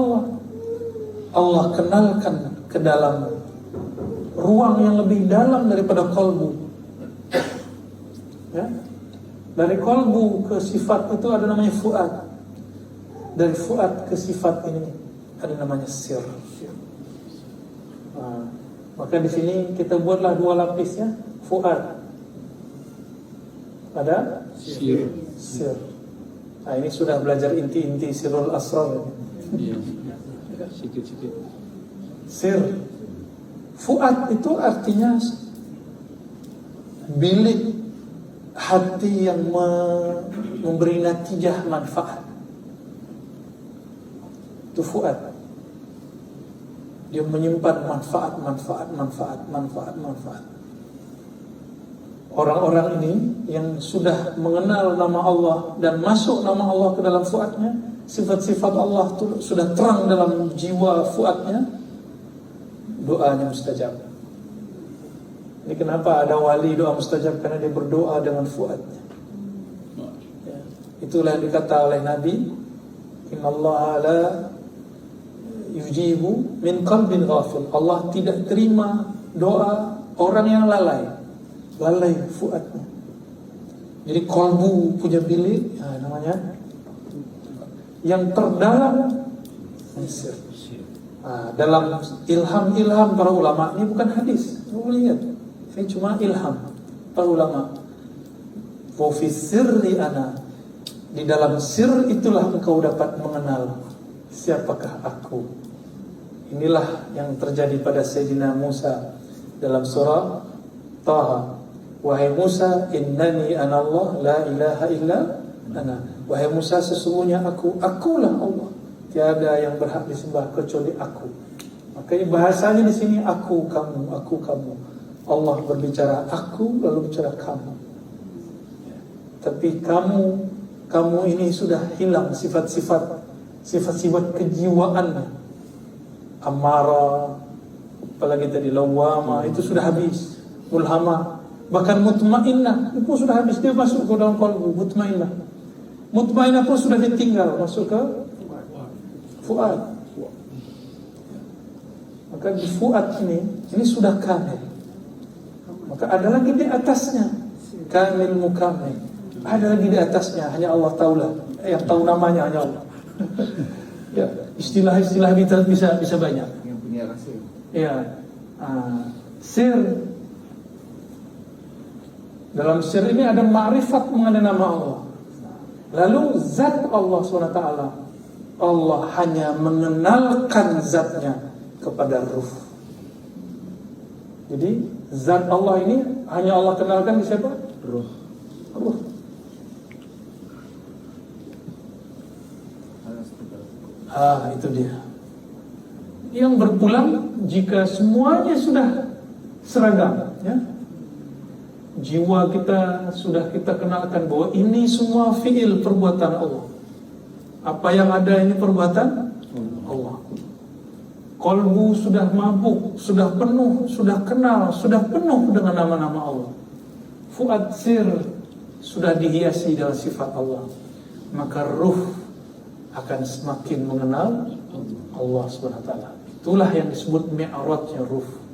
Allah kenalkan ke dalam ruang yang lebih dalam daripada kolbu. Ya? Dari kolbu ke sifat itu ada namanya fuad. Dari fuad ke sifat ini ada namanya sir. Nah, maka di sini kita buatlah 2 lapis ya, fuad. Ada Sir. sir. Nah, ini sudah belajar inti-inti sirul asrar. Iya. Sikit-sikit. Sir. Fuad itu artinya bilik hati yang memberi natijah manfaat. Itu fuad. Dia menyimpan manfaat. Orang-orang ini yang sudah mengenal nama Allah dan masuk nama Allah ke dalam fuadnya, sifat-sifat Allah itu sudah terang dalam jiwa fuadnya, doanya mustajab. Ini kenapa ada wali doa mustajab, karena dia berdoa dengan fuadnya. Ya. Itulah yang dikata oleh Nabi, innallaha la yujibu min qalbin ghafil. Allah tidak terima doa orang yang lalai fuadnya. Jadi kolbu punya bilik, ya, namanya yang terdalam sir. Nah, dalam ilham para ulama, ini bukan hadis, lihat, ini cuma ilham para ulama. Wa fi sirri ana, di dalam sir itulah engkau dapat mengenal siapakah aku. Inilah yang terjadi pada Sayyidina Musa dalam surah Taha. Wahai Musa, innani anallah la ilaha illa ana. Wahai Musa, sesungguhnya akulah Allah. Tiada yang berhak disembah kecuali aku. Makanya bahasanya di sini aku kamu. Allah berbicara aku, lalu bicara kamu. Tapi kamu ini sudah hilang sifat-sifat kejiwaannya. Amarah, apalagi tadi lawama, itu sudah habis. Mulhamah, bahkan mutmainnah itu sudah habis, dia masuk ke dalam qalbu. Mutmainnah pun sudah ditinggal, masuk ke fuad. Maka di fuad ini sudah kamil. Maka ada lagi di atasnya, kamil mukamil. Ada lagi di atasnya, hanya Allah tahulah. Yang tahu namanya hanya Allah. Ya, istilah-istilah bisa banyak. Yang punya rahasia. Ya, sir. Dalam sir ini ada ma'rifat mengenai nama Allah. Lalu zat Allah SWT, Allah hanya mengenalkan zatnya kepada ruh. Jadi zat Allah ini hanya Allah kenalkan di siapa? Ruh. Itu dia. Yang berpulang jika semuanya sudah seragam, ya. Jiwa kita sudah kita kenalkan bahwa ini semua fi'il perbuatan Allah. Apa yang ada ini perbuatan Allah. Kolbu sudah mabuk, sudah penuh, sudah kenal, sudah penuh dengan nama-nama Allah. Fuad sir sudah dihiasi dengan sifat Allah. Maka ruh akan semakin mengenal Allah SWT. Itulah yang disebut mi'rajnya ruh.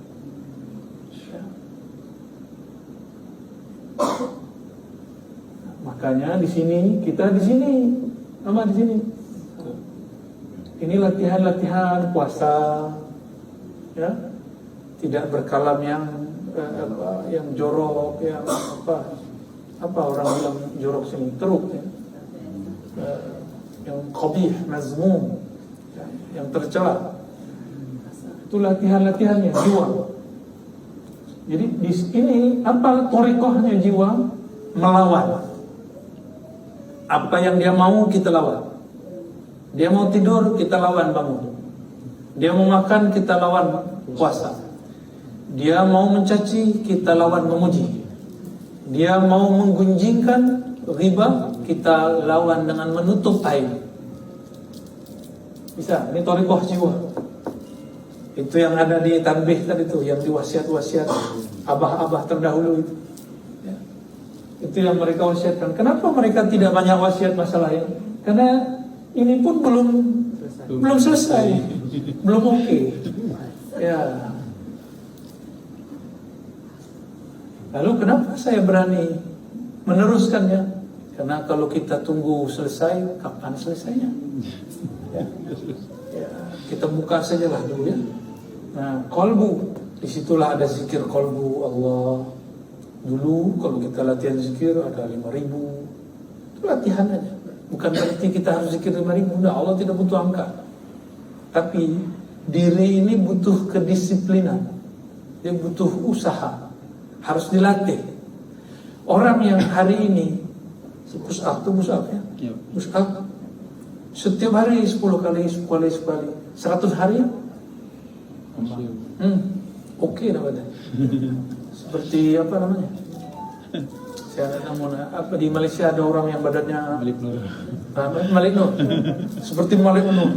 Makanya di sini sama di sini. Ini latihan puasa, ya, tidak berkalam yang jorok, yang apa orang bilang jorok sini, teruk, ya. Yang qabih, mazmum, ya, yang tercela. Itu latihannya jiwa. Jadi di sini apa thariqahnya jiwa? Melawan. Apa yang dia mau kita lawan. Dia mau tidur, kita lawan bangun. Dia mau makan, kita lawan puasa. Dia mau mencaci, kita lawan memuji. Dia mau menggunjingkan riba, kita lawan dengan menutup aib. Bisa, ini thariqah jiwa. Itu yang ada di tanbih tadi itu, yang di wasiat-wasiat abah-abah terdahulu itu. Ya. Itu yang mereka wasiatkan. Kenapa mereka tidak banyak wasiat masalah ini? Karena ini pun belum selesai, belum oke. Ya. Lalu kenapa saya berani meneruskannya? Karena kalau kita tunggu selesai, kapan selesainya? Ya. Ya, kita buka sajalah dulu ya. Nah, kolbu, disitulah ada zikir kolbu Allah. Dulu kalau kita latihan zikir ada 5.000. Itu latihan aja. Bukan berarti kita harus zikir 5.000. Nah, Allah tidak butuh angka. Tapi diri ini butuh kedisiplinan. Dia butuh usaha. Harus dilatih. Orang yang hari ini push up itu push up ya. Push up setiap hari 10 kali 100 hari. Oke namanya. Seperti apa namanya? Apa di Malaysia ada orang yang badannya Malik Nur. Seperti Malik Nur.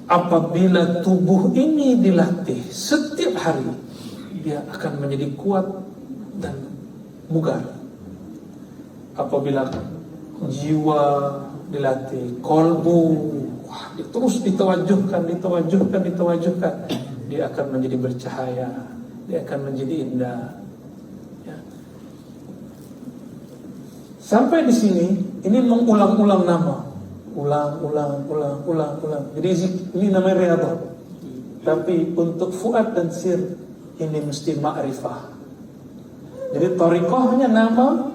Apabila tubuh ini dilatih setiap hari, dia akan menjadi kuat dan bugar. Apabila jiwa dilatih, kolbu terus ditawajuhkan, dia akan menjadi bercahaya, dia akan menjadi indah. Ya. Sampai di sini, ini mengulang-ulang nama, ulang. Jadi ini namanya riyadhah. Tapi untuk fuad dan sir ini mesti ma'rifah. Jadi thariqahnya nama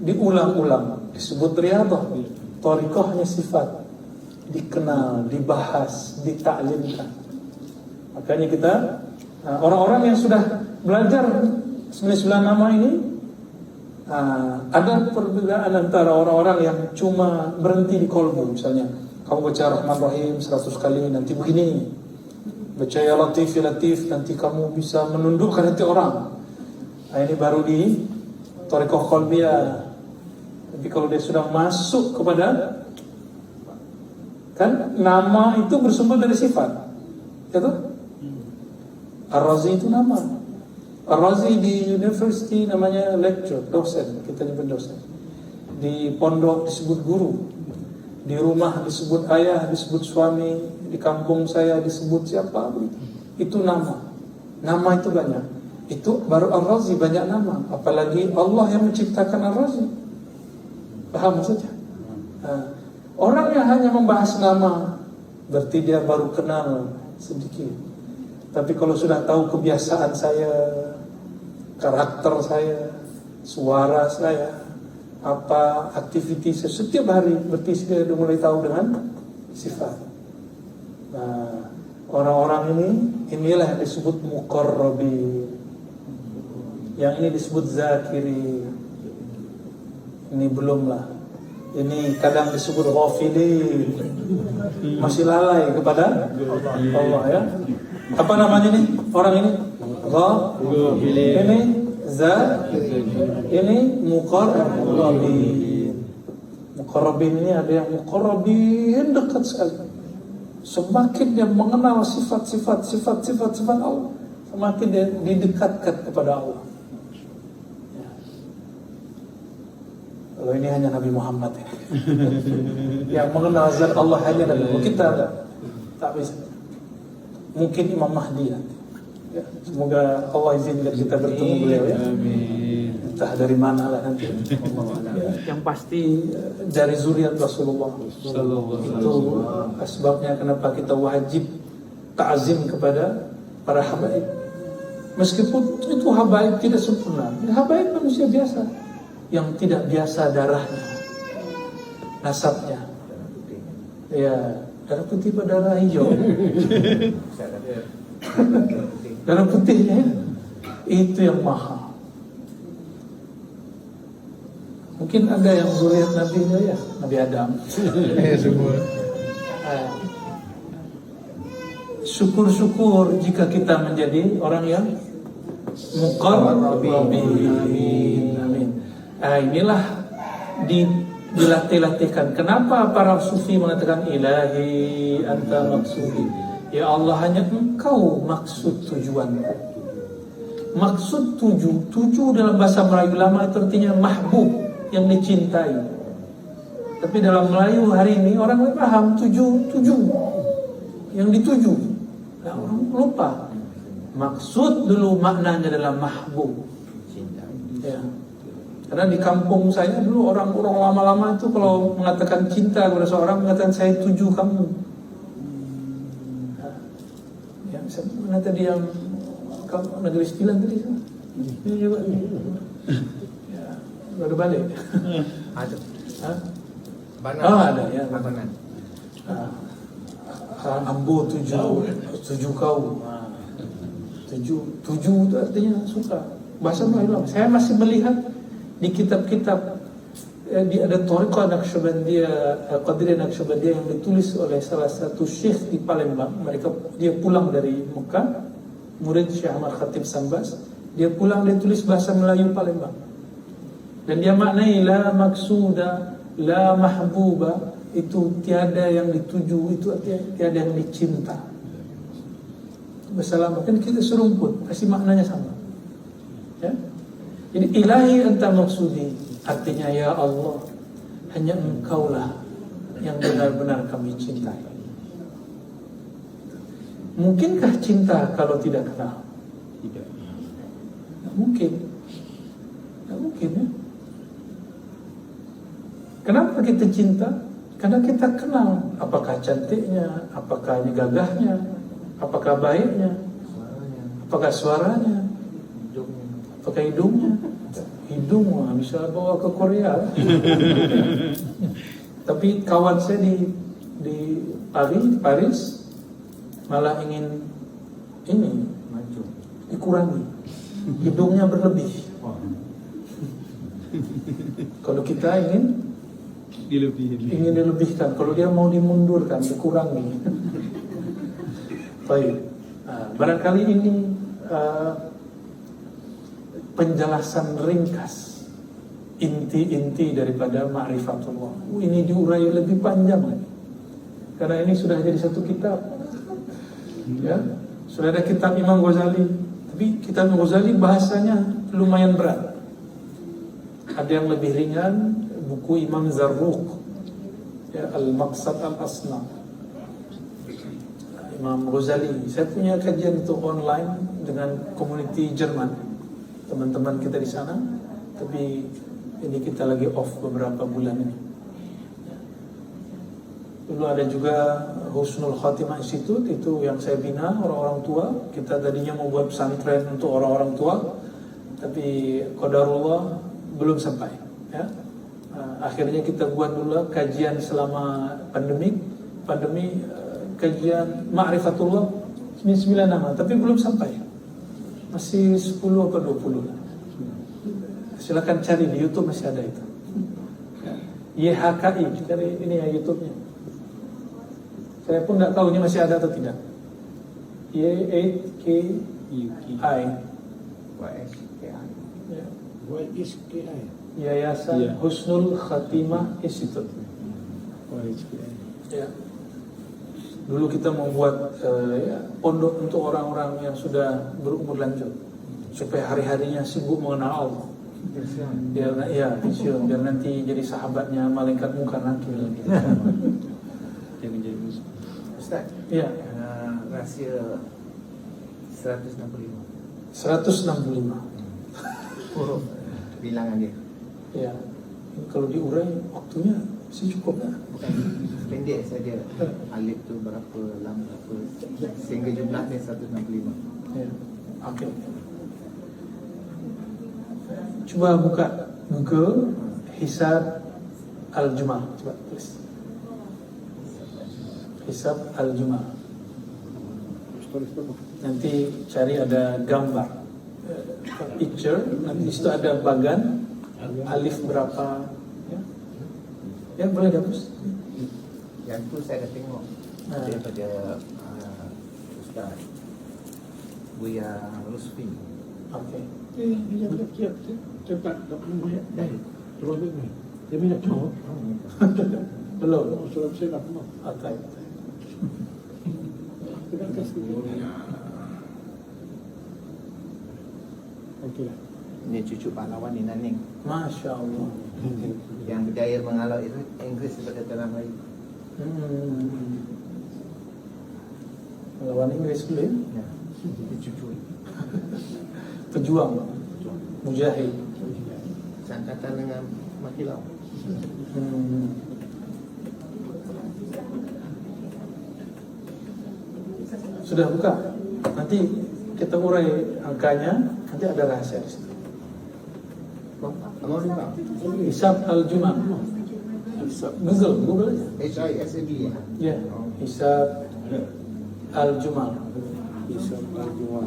diulang-ulang, disebut riyadhah. Thariqahnya sifat, dikenal, dibahas, ditaklimkan. Makanya kita orang-orang yang sudah belajar 99 nama ini, ada perbedaan antara orang-orang yang cuma berhenti di kolbu. Misalnya kamu baca Rahman Rahim 100 kali nanti begini, baca ya Latif ya Latif nanti kamu bisa menundukkan hati orang. Ini baru di thariqah qalbiyah. Tapi kalau dia sudah masuk kepada, kan nama itu bersumber dari sifat, ya toh? Ar-Razi itu nama. Ar-Razi di university namanya lecturer, dosen, kita nyebut dosen. Di pondok disebut guru. Di rumah disebut ayah, disebut suami. Di kampung saya disebut siapa. Itu nama. Nama itu banyak. Itu baru Ar-Razi banyak nama. Apalagi Allah yang menciptakan Ar-Razi. Paham maksudnya? Orang yang hanya membahas nama, berarti dia baru kenal sedikit. Tapi kalau sudah tahu kebiasaan saya, karakter saya, suara saya, apa aktiviti saya setiap hari, berarti saya sudah mulai tahu dengan sifat. Nah, orang-orang inilah yang disebut muqarrabin. Yang ini disebut zakiri. Ini belumlah. Ini kadang disebut ghafilin. Masih lalai kepada Allah ya. Apa namanya nih orang ini? Ghafilin. Ini ini muqarrabin. Muqarrabin ini ada yang muqarrabin dekat sekali. Semakin dia mengenal sifat Allah, semakin dia didekatkan kepada Allah. Ya. Kalau ini hanya Nabi Muhammad ini. Yang mengenal zat Allah hanya Nabi Muhammad. Kita tak bisa. Mungkin Imam Mahdi nanti. Ya, semoga Allah izinkan kita bertemu beliau ya. Amin. Entah dari mana lah nanti. Ya, yang pasti dari zuriat Rasulullah. Itu sebabnya kenapa kita wajib ta'zim kepada para habaib. Meskipun itu habaib tidak sempurna. Habaib manusia biasa yang tidak biasa darahnya, nasabnya. Ya, darah putih pada darah hijau. Darah putihnya itu yang mahal. Mungkin ada yang zuriat nabinya ya, Nabi Adam. Syukur-syukur jika kita menjadi orang yang muqarrabin. Amin. Inilah dilatih-latihkan. Kenapa para sufi mengatakan ilahi anta maksudi? Ya Allah, hanya engkau maksud tujuanku. Maksud tuju dalam bahasa Melayu lama itu artinya mahbub, yang dicintai. Tapi dalam Melayu hari ini orang lebih paham tuju yang dituju. Nah, orang lupa. Maksud dulu maknanya adalah mahbub. Ya. Karena di kampung saya dulu orang-orang lama-lama itu kalau mengatakan cinta kepada seorang mengatakan saya tuju kamu. Ya, mana tadi yang Negeri Sembilan tadi? Ini juga. Ya, baru balik. Ada. Hah? Banan. Oh, ada ya. Banan. Ambo tuju kau. Tuju itu artinya suka. Bahasa Melayu. Saya masih melihat di kitab-kitab ada Thariqah Naqsyabandiyah, Qadiriyah Naqsyabandiyah yang ditulis oleh salah satu syekh di Palembang. Dia pulang dari Mekah, murid Syekh Ahmad Khatib Sambas. Dia pulang, dia tulis bahasa Melayu Palembang. Dan dia maknai la maksuda, la mahbuba, itu tiada yang dituju, itu artinya tiada yang dicinta. Bersama kan kita serumput, pasti maknanya sama. Ya? Jadi ilahi anta maksudi, artinya ya Allah, hanya engkaulah yang benar-benar kami cintai. Mungkinkah cinta kalau tidak kenal? Tidak. Tidak mungkin. Tidak mungkin ya. Kenapa kita cinta? Karena kita kenal apakah cantiknya, apakah gagahnya, apakah baiknya, apakah suaranya, apakah hidungnya. Hidung bisa bawa ke Korea. Tapi kawan saya di Paris malah ingin ini dikurangi, hidungnya berlebih. Kalau kita ingin dilebihkan, kalau dia mau dimundurkan, dikurangi. Baik, barangkali ini penjelasan ringkas inti-inti daripada ma'rifatullah. Ini diurai lebih panjang lagi, karena ini sudah jadi satu kitab. Ya, sudah ada kitab Imam Ghazali, tapi kitab Ghazali bahasanya lumayan berat. Ada yang lebih ringan, buku Imam Zarruq, ya, Al-Maqsad Al-Asnaf. Imam Ghazali, saya punya kajian itu online dengan community Jerman, teman-teman kita di sana. Tapi ini kita lagi off beberapa bulan ini. Dulu ada juga Husnul Khatimah Institute, itu yang saya bina orang-orang tua. Kita tadinya mau buat pesantren untuk orang-orang tua, tapi qadarullah belum sampai. Ya. Akhirnya kita buat dulu kajian selama pandemi, kajian Ma'rifatullah 9 nama, tapi belum sampai. Masih 10 atau 20 lah. Silakan cari di YouTube, masih ada itu. YHKI, cari ini ya YouTube-nya. Saya pun nggak tahu ini masih ada atau tidak. YHKI. YSKI. Yayasan Husnul Khatimah Institute. Ya. Dulu kita membuat pondok untuk orang-orang yang sudah berumur lanjut, supaya hari-harinya sibuk mengenal Allah. Biar biar nanti jadi sahabatnya malaikat munkar nakir. Jangan jadi musuh. Ustaz, Ya, rahsia 165 165. huruf bilangan dia. Ya, ini kalau diurai waktunya masih cukup ya. Bukan pendek saja. Alif tu berapa, lam berapa, sehingga jumlahnya 165. Ya, oke. Coba buka Google Hisab Al-Jum'ah. Coba tulis Hisab Al-Jum'ah. Nanti cari ada gambar, picture. Nanti situ ada bagan, alif berapa. Ya boleh dihapus. Yang tu saya dah tengok daripada Ustaz Buya Rusfi. Oke. Cepat tak boleh. Dah. Terus ni. Dia minyak cowok. Belum. Sudah saya nak mau. Oke. Kita kasih. Okey lah. Ini cucu pahlawan di Naning Masya Allah. yang berjaya mengalau Inggris pada tanah Melayu. Lawan Inggris dulu ya. Ya, ini cucu Pejuang, mujahid. seangkatan dengan Makilau. Sudah buka. Nanti kita urai angkanya. Nanti ada rahasia di situ. Mau lupa? Hisab al-Jum'ah. Google aja. HISAB ya. Ya, Hisab al-Jum'ah. Hisab al-Jum'ah.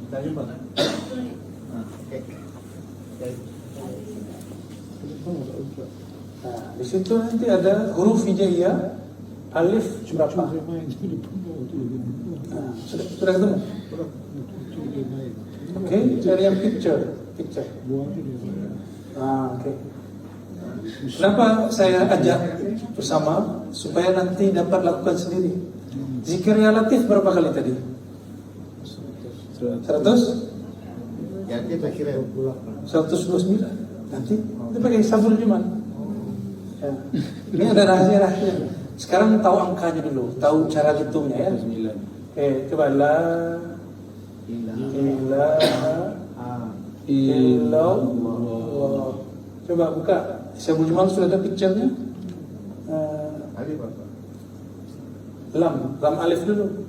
Dah jumpa kan? Okey. Nah, di situ nanti ada huruf hijaiyah, alif berapa? Saya main di bawah tu. Nah, sudah ketemu? Oke, cari yang picture. Buat tu dia. Oke. Kenapa saya ajak bersama supaya nanti dapat lakukan sendiri? Zikir ya latif berapa kali tadi? 100? Ya, dia tak kira 129. Nanti pakai sabul cuman. Ya. Ini ada rahasia. Sekarang tahu angkanya dulu, tahu cara hitungnya ya. 9. Coba la illallah. Coba buka. Sabul cuman sudah ada picture-nya. alif apa? Lam alif dulu.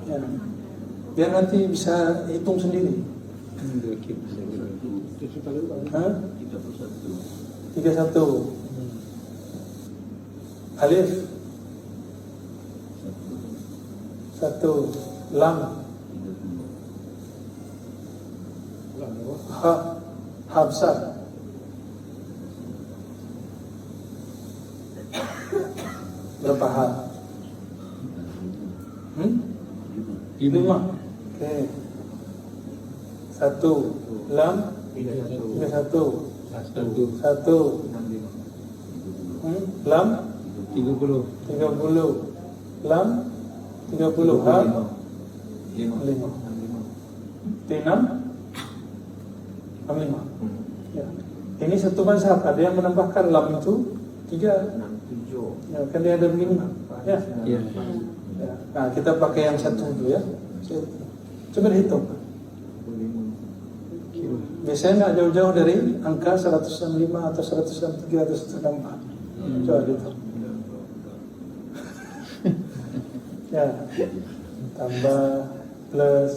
Ya. Biar nanti bisa hitung sendiri. Hah? 31. Alif 1. Lam ha besar. Berapa ha? 5. Oke. 1. Lam 31. 1. Lam 30. 30. Lam 30. Ha 5. 65. Ya. Ini satu mazhab. Ada yang menambahkan lam itu 3. 67. Ya, kan dia ada begini. Ya. Ya. Ya. Nah, kita pakai yang satu dulu ya. Coba dihitung. Biasanya nggak jauh-jauh dari angka 165 atau 163 atau 164. Coba dihitung. Ya. Tambah plus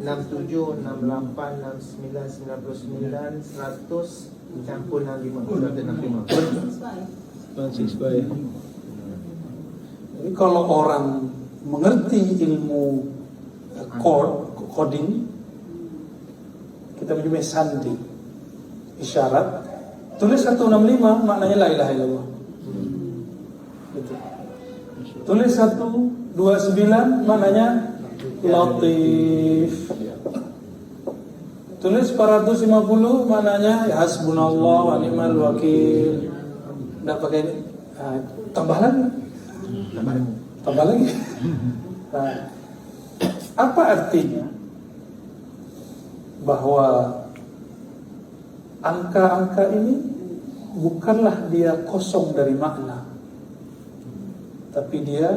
67, 68, 69, 99, 100 campur 65, 165. 165. Jadi kalau orang mengerti ilmu coding, kita menyebutnya sandi, isyarat, tulis 165 maknanya la ilaha illallah. Gitu. Tulis 129 maknanya latif. Tulis 450 maknanya ya hasbunallah wa ni'mal wakil. Enggak pakai ini. Tambah lagi. Nah, apa artinya? Bahwa angka-angka ini bukanlah dia kosong dari makna, tapi dia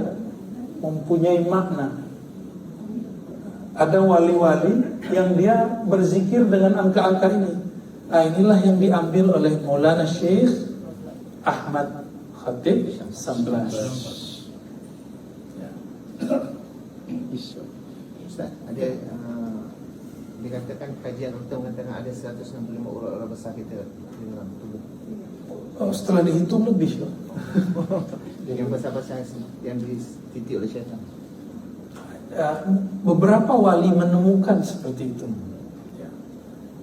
mempunyai makna. Ada wali-wali yang dia berzikir dengan angka-angka ini. Nah, inilah yang diambil oleh Maulana Syekh Ahmad Khatib Samblas. Ustaz, ada dikatakan kajian untuk mengatakan ada 165 orang besar kita di dalam tubuh. Oh, setelah dihitung lebih. Yang besar-besar yang dititik oleh syaitan. Beberapa wali menemukan seperti itu.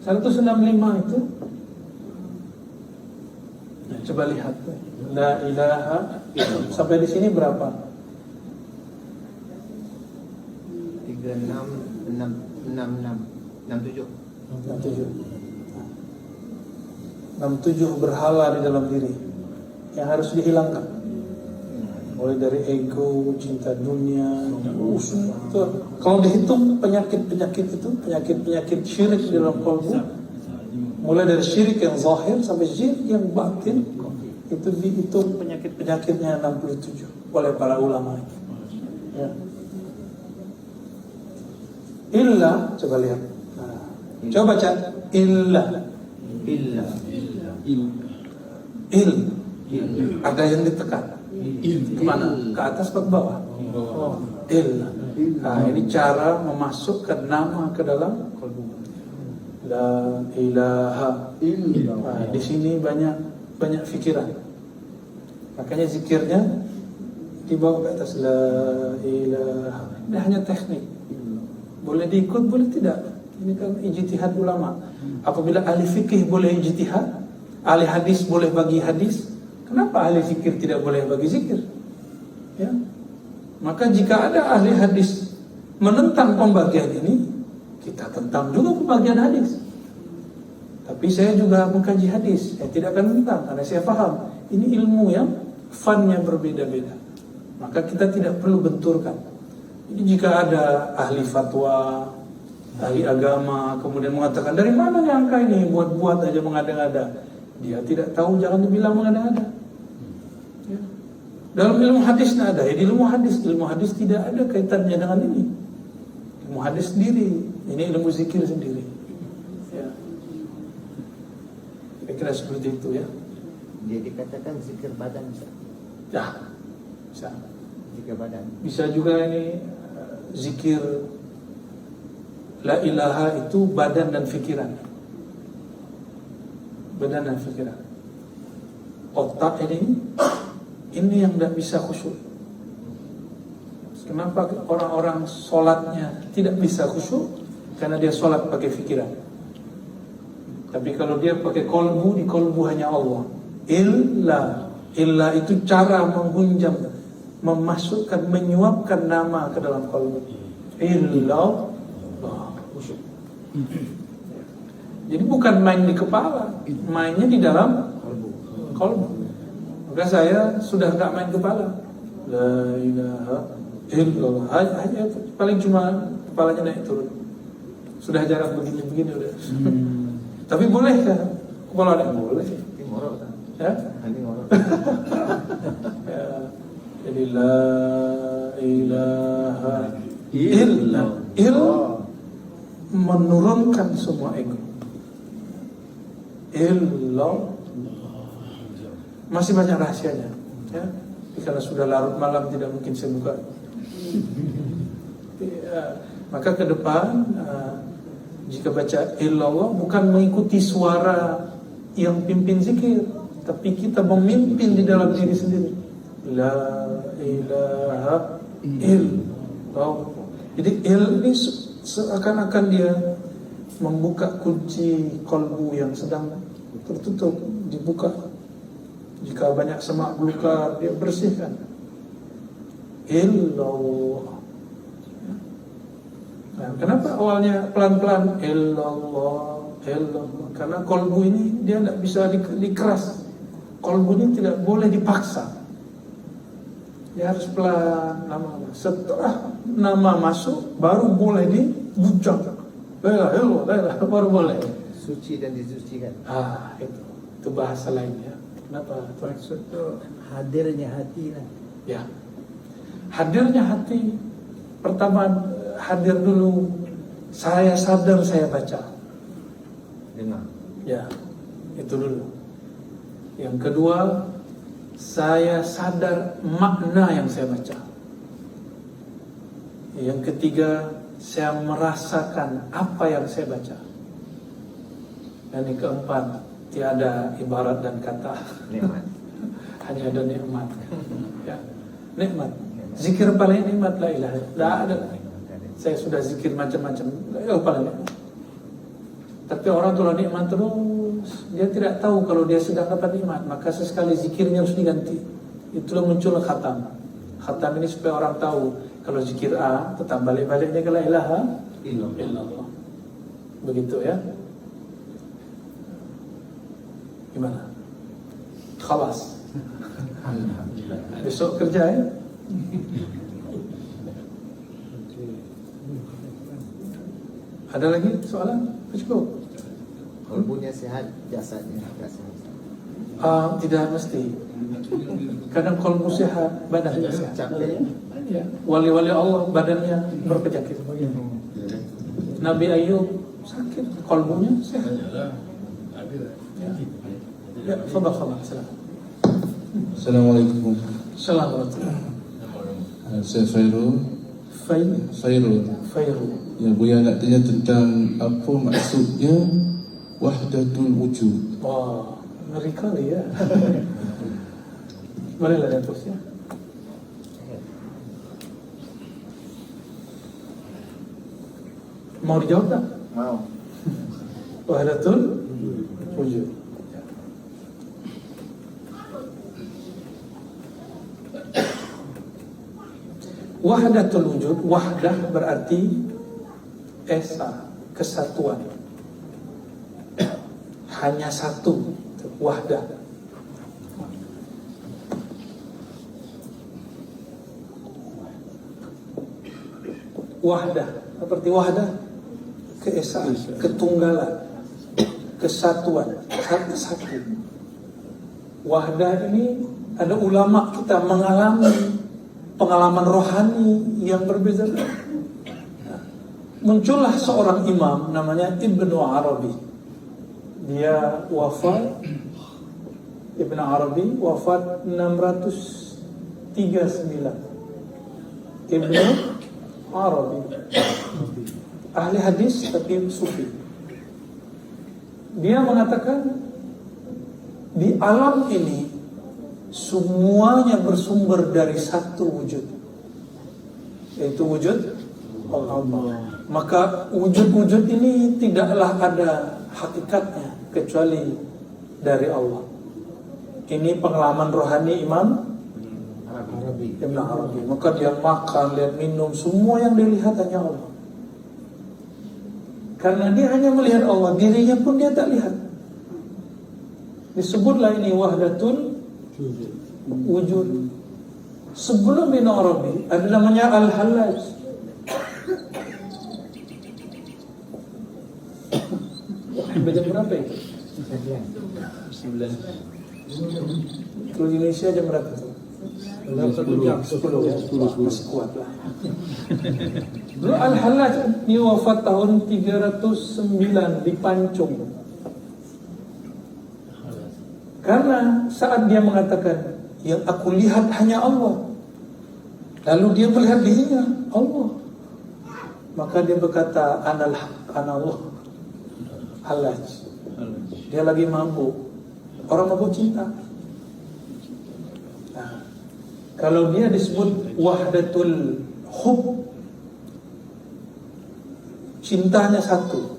165 itu. Nah, coba lihat. La ilaha illallah. Sampai di sini berapa? 67 berhala di dalam diri yang harus dihilangkan. mulai dari ego, cinta dunia, kalau dihitung penyakit-penyakit itu, penyakit-penyakit syirik di dalam kalbu, mulai dari syirik yang zahir sampai syirik yang batin, itu dihitung penyakit-penyakitnya 67 oleh para ulama. Ya. Illa, coba lihat. Nah, coba baca illa. Ada yang ditekan. Kemana? Ke atas atau ke bawah? Illa. Nah, ini cara memasukkan nama ke dalam kalbu. La ilaha illallah. Nah, di sini banyak fikiran. Makanya zikirnya dibawa ke atas la ilaha. Ini hanya teknik. Boleh diikut, boleh tidak. Ini kan ijtihad ulama. Apabila ahli fikih boleh ijtihad, ahli hadis boleh bagi hadis, kenapa ahli zikir tidak boleh bagi zikir? Ya. Maka jika ada ahli hadis menentang pembagian ini, kita tentang juga pembagian hadis. Tapi saya juga mengkaji hadis, saya tidak akan tentang karena saya paham ini ilmu yang funnya berbeda-beda. Maka kita tidak perlu benturkan. Jadi jika ada ahli fatwa, ahli agama kemudian mengatakan dari mana nih angka ini, buat-buat aja mengada-ngada, dia tidak tahu, jangan dibilang mengada-ngada. Ya. Dalam ilmu hadis ada, ya di ilmu hadis tidak ada kaitannya dengan ini. Ilmu hadis sendiri, ini ilmu zikir sendiri. Ya. Kira-kira seperti itu ya. Dia dikatakan zikir badan bisa. Ya, bisa. Zikir badan. Bisa juga ini zikir la ilaha itu badan dan fikiran. Badan dan fikiran. Otak ini yang tidak bisa khusyuk. Kenapa orang-orang sholatnya tidak bisa khusyuk? Karena dia sholat pakai fikiran. Tapi kalau dia pakai kolbu, di kolbu hanya Allah. Illa itu cara menghunjam, memasukkan, menyuapkan nama ke dalam kalbu. Illa khusyuk. Jadi bukan main di kepala, mainnya di dalam kalbu. Maka saya sudah enggak main kepala. La ilaha illallah. Hanya paling cuma kepalanya naik turun. Sudah jarak begini-begini udah. Tapi boleh kan? Kepala naik boleh. Ngorok kan? Ya? Nanti ngorok. Ya. Jadi la ilaha illallah. Menurunkan semua ego. Illallah. Masih banyak rahasianya ya. Karena sudah larut malam tidak mungkin saya buka. Maka ke depan jika baca illallah bukan mengikuti suara yang pimpin zikir, tapi kita memimpin di dalam diri sendiri. La ilaha illallah. Jadi ini seakan-akan dia membuka kunci kalbu yang sedang tertutup, dibuka. Jika banyak semak belukar, dia bersihkan. Illallah. Nah, kenapa awalnya pelan-pelan? Illallah. Karena kalbu ini dia tidak bisa dikeras. Kalbu ini tidak boleh dipaksa. Dia harus pelan, lama-lama. Setelah nama masuk, baru boleh dibujang. Illallah, baru boleh. Suci dan disucikan. Itu bahasa lainnya. Kenapa? Maksud itu hadirnya hati lah. Ya, hadirnya hati. Pertama hadir dulu. Saya sadar saya baca. Dengar. Ya, itu dulu. Yang kedua, saya sadar makna yang saya baca. Yang ketiga, saya merasakan apa yang saya baca. Dan yang keempat, tiada ibarat dan kata, Nikmat. hanya ada nikmat. Ya, nikmat. Zikir paling nikmat la ilaha illallah. Ada. Saya sudah zikir macam-macam. Paling nikmat. Tapi orang kalau nikmat terus, dia tidak tahu kalau dia sedang dapat nikmat. Maka sesekali zikirnya harus diganti. Itulah muncul khatam. Khatam ini supaya orang tahu kalau zikir A tetap balik-baliknya ke la ilaha illallah. Begitu ya. Gimana? Khalas. Besok kerja ya. Ada lagi soalan? Cukup? Kalbunya sehat, jasadnya tak sehat. Tidak mesti. Kadang kolbu sehat, badan tidak sehat. Capek. Ya. Wali-wali Allah badannya berpenyakit. Nabi Ayub sakit, kolbunya sehat. Ya, ya, fadal. Silakan. Assalamualaikum. Assalamualaikum. Saya Fairul. Ya, Buya nak tanya tentang apa maksudnya wahdatul wujud. Wah, ngeri kali ya. Bolehlah terus ya. Mau dijawab tak? Mau. Wahdatul wujud. Wahdatul wujud, wahdah berarti esa, kesatuan. Hanya satu, wahdah. Wahdah, seperti wahdah, keesaan, ketunggalan, kesatuan, satu. Wahdah ini ada ulama kita mengalami pengalaman rohani yang berbeda. Muncullah seorang imam namanya Ibnu Arabi. Dia wafat, Ibnu Arabi wafat 639. Ibnu Arabi, ahli hadis tapi sufi. Dia mengatakan di alam ini semuanya bersumber dari satu wujud, yaitu wujud Allah. Maka wujud-wujud ini tidaklah ada hakikatnya kecuali dari Allah. Ini pengalaman rohani Imam Ibn Arabi. Maka dia makan, lihat minum, semua yang dilihat hanya Allah. Karena dia hanya melihat Allah, dirinya pun dia tak lihat. Disebutlah ini wahdatul wujud. Sebelum Ibn Arabi ada namanya Al-Hallaj. Jam berapa itu? 9. Kalau di Indonesia jam berapa itu? 10 ya, masih kuat lah. Dulu Al-Hallaj ini wafat tahun 309 di Pancung. Karena saat dia mengatakan yang aku lihat hanya Allah, lalu dia melihat dirinya Allah, maka dia berkata anallah Hallaj. Dia lagi mabuk. Orang mabuk cinta. Nah, kalau dia disebut wahdatul hub, cintanya satu,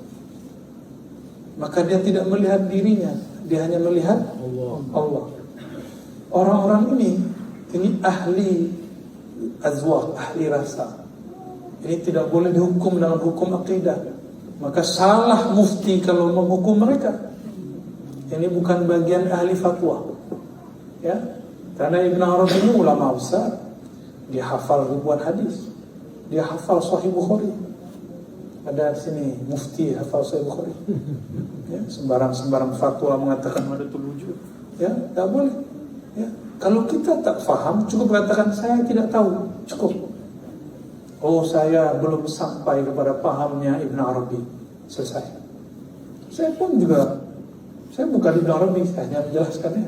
maka dia tidak melihat dirinya, dia hanya melihat Allah. Orang-orang ini ahli azwaq, ahli rasa. Ini tidak boleh dihukum dalam hukum akidah. Maka salah mufti kalau menghukum mereka. Ini bukan bagian ahli fatwa. Ya, karena Ibn Arabi ini ulama besar. Dia hafal ribuan hadis. Dia hafal Sahih Bukhari. Ada sini mufti hafal Sahih Bukhari. Ya, sembarang fatwa mengatakan wahdatul wujud. Ya, tak boleh. Ya, kalau kita tak faham, cukup katakan saya tidak tahu. Cukup. Oh, saya belum sampai kepada pahamnya Ibn Arabi. Selesai. Saya pun juga, saya bukan Ibn Arabi, saya hanya menjelaskannya.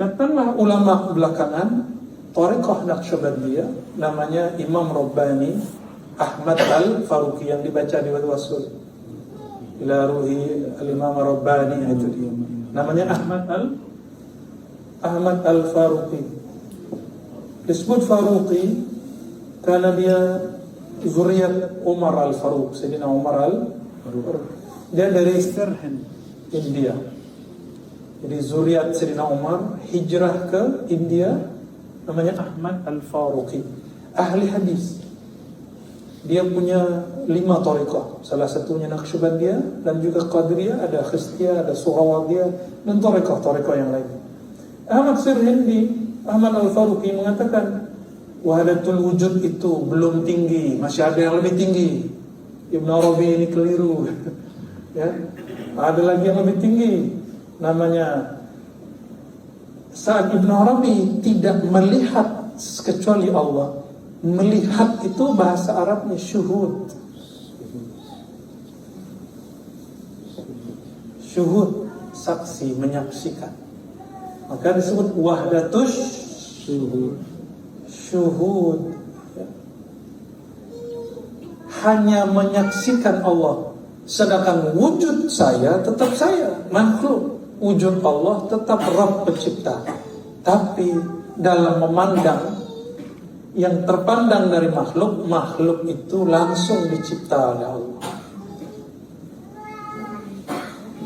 Datanglah ulama belakangan, Thariqah Naqsyabandiyah, namanya Imam Rabbani Ahmad Al-Faruqi, yang dibaca di Wassul ila ruhi al-Imam Rabbani, itu dia. Namanya Ahmad Al-Faruqi. Disebut Faruqi karena dia zuriyat Umar Al-Faruq, Sayyidina Umar Al-Faruq. Dia dari India. Jadi zuriyat Sayyidina Umar hijrah ke India, namanya Ahmad Al-Faruqi. Ahli hadis. Dia punya 5 thariqah. Salah satunya Naqsyabandiyah dan juga Qadiriyah, ada Khistiyah, ada Sughawardiyah dan thariqah yang lain. Ahmad Sirhindi Ahmad Al-Faruqi mengatakan wahdatul wujud itu belum tinggi, masih ada yang lebih tinggi. Ibn Arabi ini keliru. Ya, ada lagi yang lebih tinggi, namanya saat Ibn Arabi tidak melihat kecuali Allah. Melihat itu bahasa Arabnya syuhud. Syuhud, saksi, menyaksikan. Maka disebut wahdatus syuhud. Hanya menyaksikan Allah. Sedangkan wujud saya tetap saya, makhluk. Wujud Allah tetap Rabb pencipta. Tapi dalam memandang, yang terpandang dari makhluk, makhluk itu langsung dicipta oleh Allah.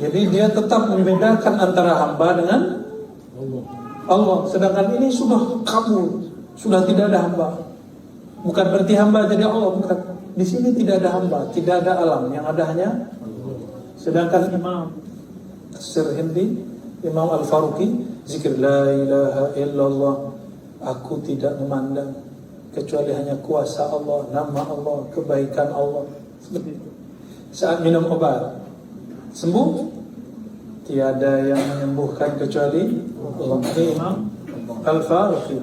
Jadi dia tetap membedakan antara hamba dengan Allah. Sedangkan ini sudah kabur, sudah tidak ada hamba. Bukan berarti hamba jadi Allah, bukan. Di sini tidak ada hamba, tidak ada alam, yang ada hanya. Sedangkan Imam Sirhindi, Imam Al-Faruqi, zikir la ilaha illallah, aku tidak memandang kecuali hanya kuasa Allah, nama Allah, kebaikan Allah. Seperti itu. Saat minum obat sembuh, tiada yang menyembuhkan kecuali Allah. Ini Imam Al-Faruqi.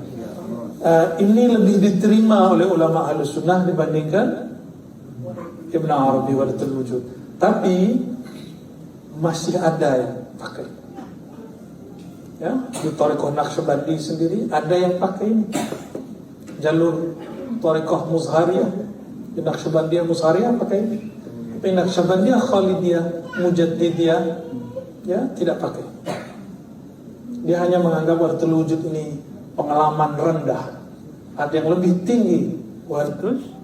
Ini lebih diterima oleh ulama Ahlus Sunnah dibandingkan Ibn Arabi Wahdatul Wujud. Tapi masih ada yang pakai. Ya, di Thariqah Naqsyabandi sendiri ada yang pakai ini. Jalur Thariqah Muzhariyah, di Naqsyabandiyah Muzhariyah pakai ini. Tapi Naqsyabandiyah Khalidiyah Mujaddidiyah ya tidak pakai. Dia hanya menganggap Wahdatul Wujud ini pengalaman rendah. Ada yang lebih tinggi Wahdatul.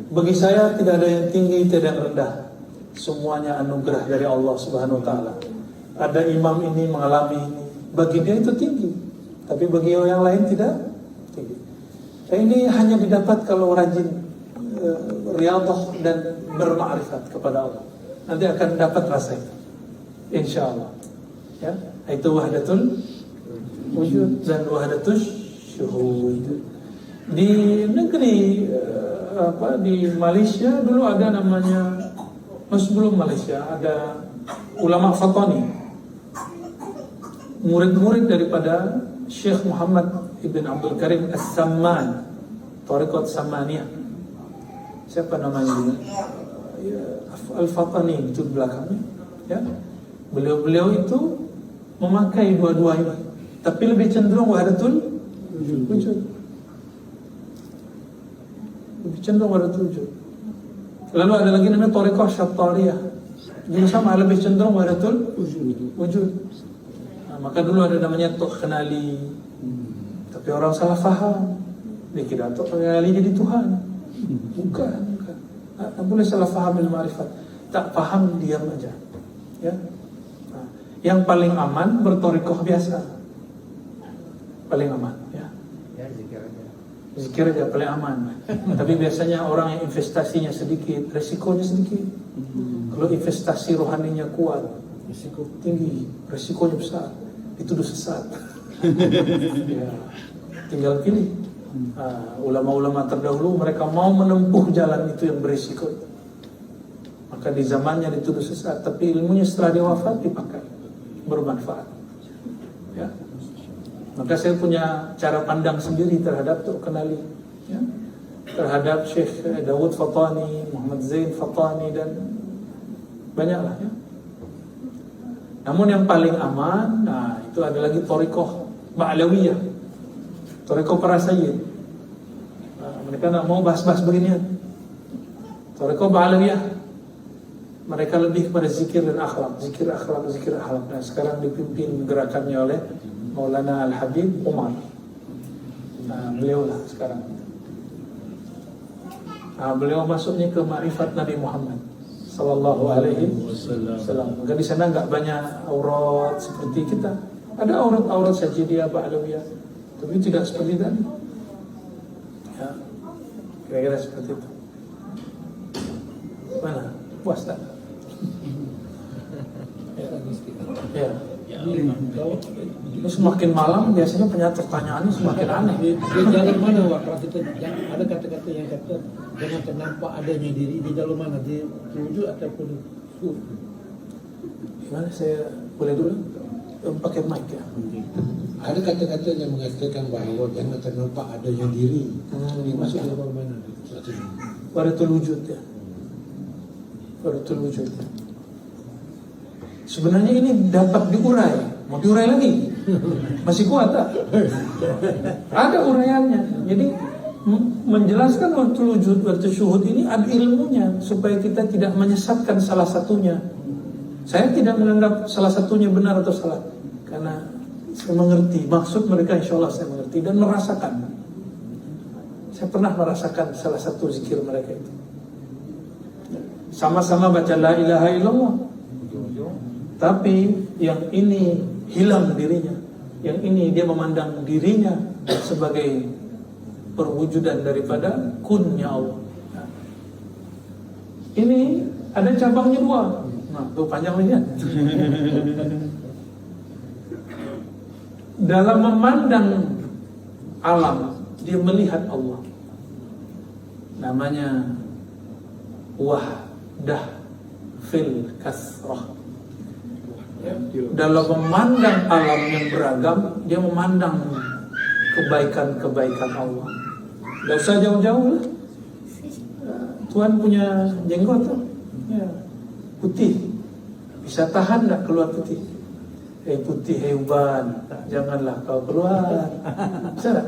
Bagi saya tidak ada yang tinggi, tidak yang rendah. Semuanya anugerah dari Allah Subhanahu wa taala. Ada imam ini mengalami ini, bagi dia itu tinggi, tapi bagi yang lain tidak tinggi. Ini hanya didapat kalau rajin riyadhah dan bermakrifat kepada Allah. Nanti akan dapat rasa itu, insyaallah. Ya, itu wahdatul wujud dan wahdatus syuhud. Di negeri di Malaysia dulu ada namanya, sebelum Malaysia ada ulama Fatani, murid-murid daripada Syekh Muhammad Ibn Abdul Karim As-Samman, Thariqat Samaniyah. Siapa namanya? Al-Fatani itu belakangnya. Ya, beliau itu memakai dua-dua ini, tapi lebih cenderung wahdatul wujud. Lebih cenderung wahdatul wujud. Lalu ada lagi namanya Thariqah Syattariyah, juga sama, lebih cenderung wahdatul wujud. Nah, maka dulu ada namanya Tok Kenali, tapi orang salah faham, dia kira Tok Kenali jadi Tuhan. Bukan. Tak boleh salah faham ilmu ma'rifat. Tak paham, diam aja. Ya. Nah, yang paling aman berthariqah biasa, paling aman. Ya. Ya, zikir aja. Zikir aja paling aman. Tapi biasanya orang yang investasinya sedikit, resikonya sedikit. Kalau investasi rohaninya kuat, risiko tinggi, risikonya besar, itu sesat. Ya, tinggal pilih. Ulama-ulama terdahulu mereka mau menempuh jalan itu yang berisiko itu. Maka di zamannya dituduh sesat, tapi ilmunya setelah dia wafat dipakai, bermanfaat. Ya. Maka saya punya cara pandang sendiri terhadap Tok Kenali, ya, terhadap Syekh Dawud Fatani, Muhammad Zain Fatani, dan banyaklah. Ya. Namun yang paling aman, itu ada lagi Thariqah Ba'lawiyah, Thariqah para sayyid. Mereka tak mau bahas-bahas beginian. Thariqah Ba'lawiyah, mereka lebih kepada zikir dan akhlak, zikir akhlak. Nah, sekarang dipimpin gerakannya oleh Maulana Al-Habib Umar. Nah, beliau lah sekarang. Beliau masuknya ke ma'rifat Nabi Muhammad sallallahu alaihi wasallam. Maka di sana enggak banyak aurat seperti kita. Ada aurat-aurat sajidiyah ba'lawiyah, tapi tidak seperti tadi. Ya, kira-kira seperti itu. Mana? Puas tak? Ya. Terus semakin malam biasanya pertanyaannya semakin aneh. Di jalur mana Wak? Kalau kita ada kata-kata yang kata jangan ternampak adanya diri, di jalur mana? Di wujud ataupun syuhud? Gimana saya boleh dulu pakai mic ya? Ada kata-kata yang mengatakan bahawa jangan ternampak adanya diri. Ini masuk di dalam mana? Wadatul wujud ya. Wadatul wujud ya. Sebenarnya ini dapat diurai. Mau diurai lagi? Masih kuat tak? Ada uraiannya. Jadi menjelaskan wadatul wujud, wadatul syuhud ini ada ilmunya supaya kita tidak menyesatkan salah satunya. Saya tidak menganggap salah satunya benar atau salah, karena saya mengerti maksud mereka. Insya Allah saya mengerti dan merasakan. Saya pernah merasakan salah satu zikir mereka itu. Sama-sama baca la ilaha illallah, tapi yang ini hilang dirinya, yang ini dia memandang dirinya sebagai perwujudan daripada kunnya Allah. Ini ada cabangnya dua. Nah, itu panjang lihat. Dalam memandang alam, dia melihat Allah. Namanya wahdah fil kasrah. Dalam memandang alam yang beragam, dia memandang kebaikan-kebaikan Allah. Gak usah jauh-jauh lah. Tuhan punya jenggot tuh, ya, putih. Bisa tahan gak keluar putih? Hei putih, hei uban, janganlah kau keluar. Bisa gak?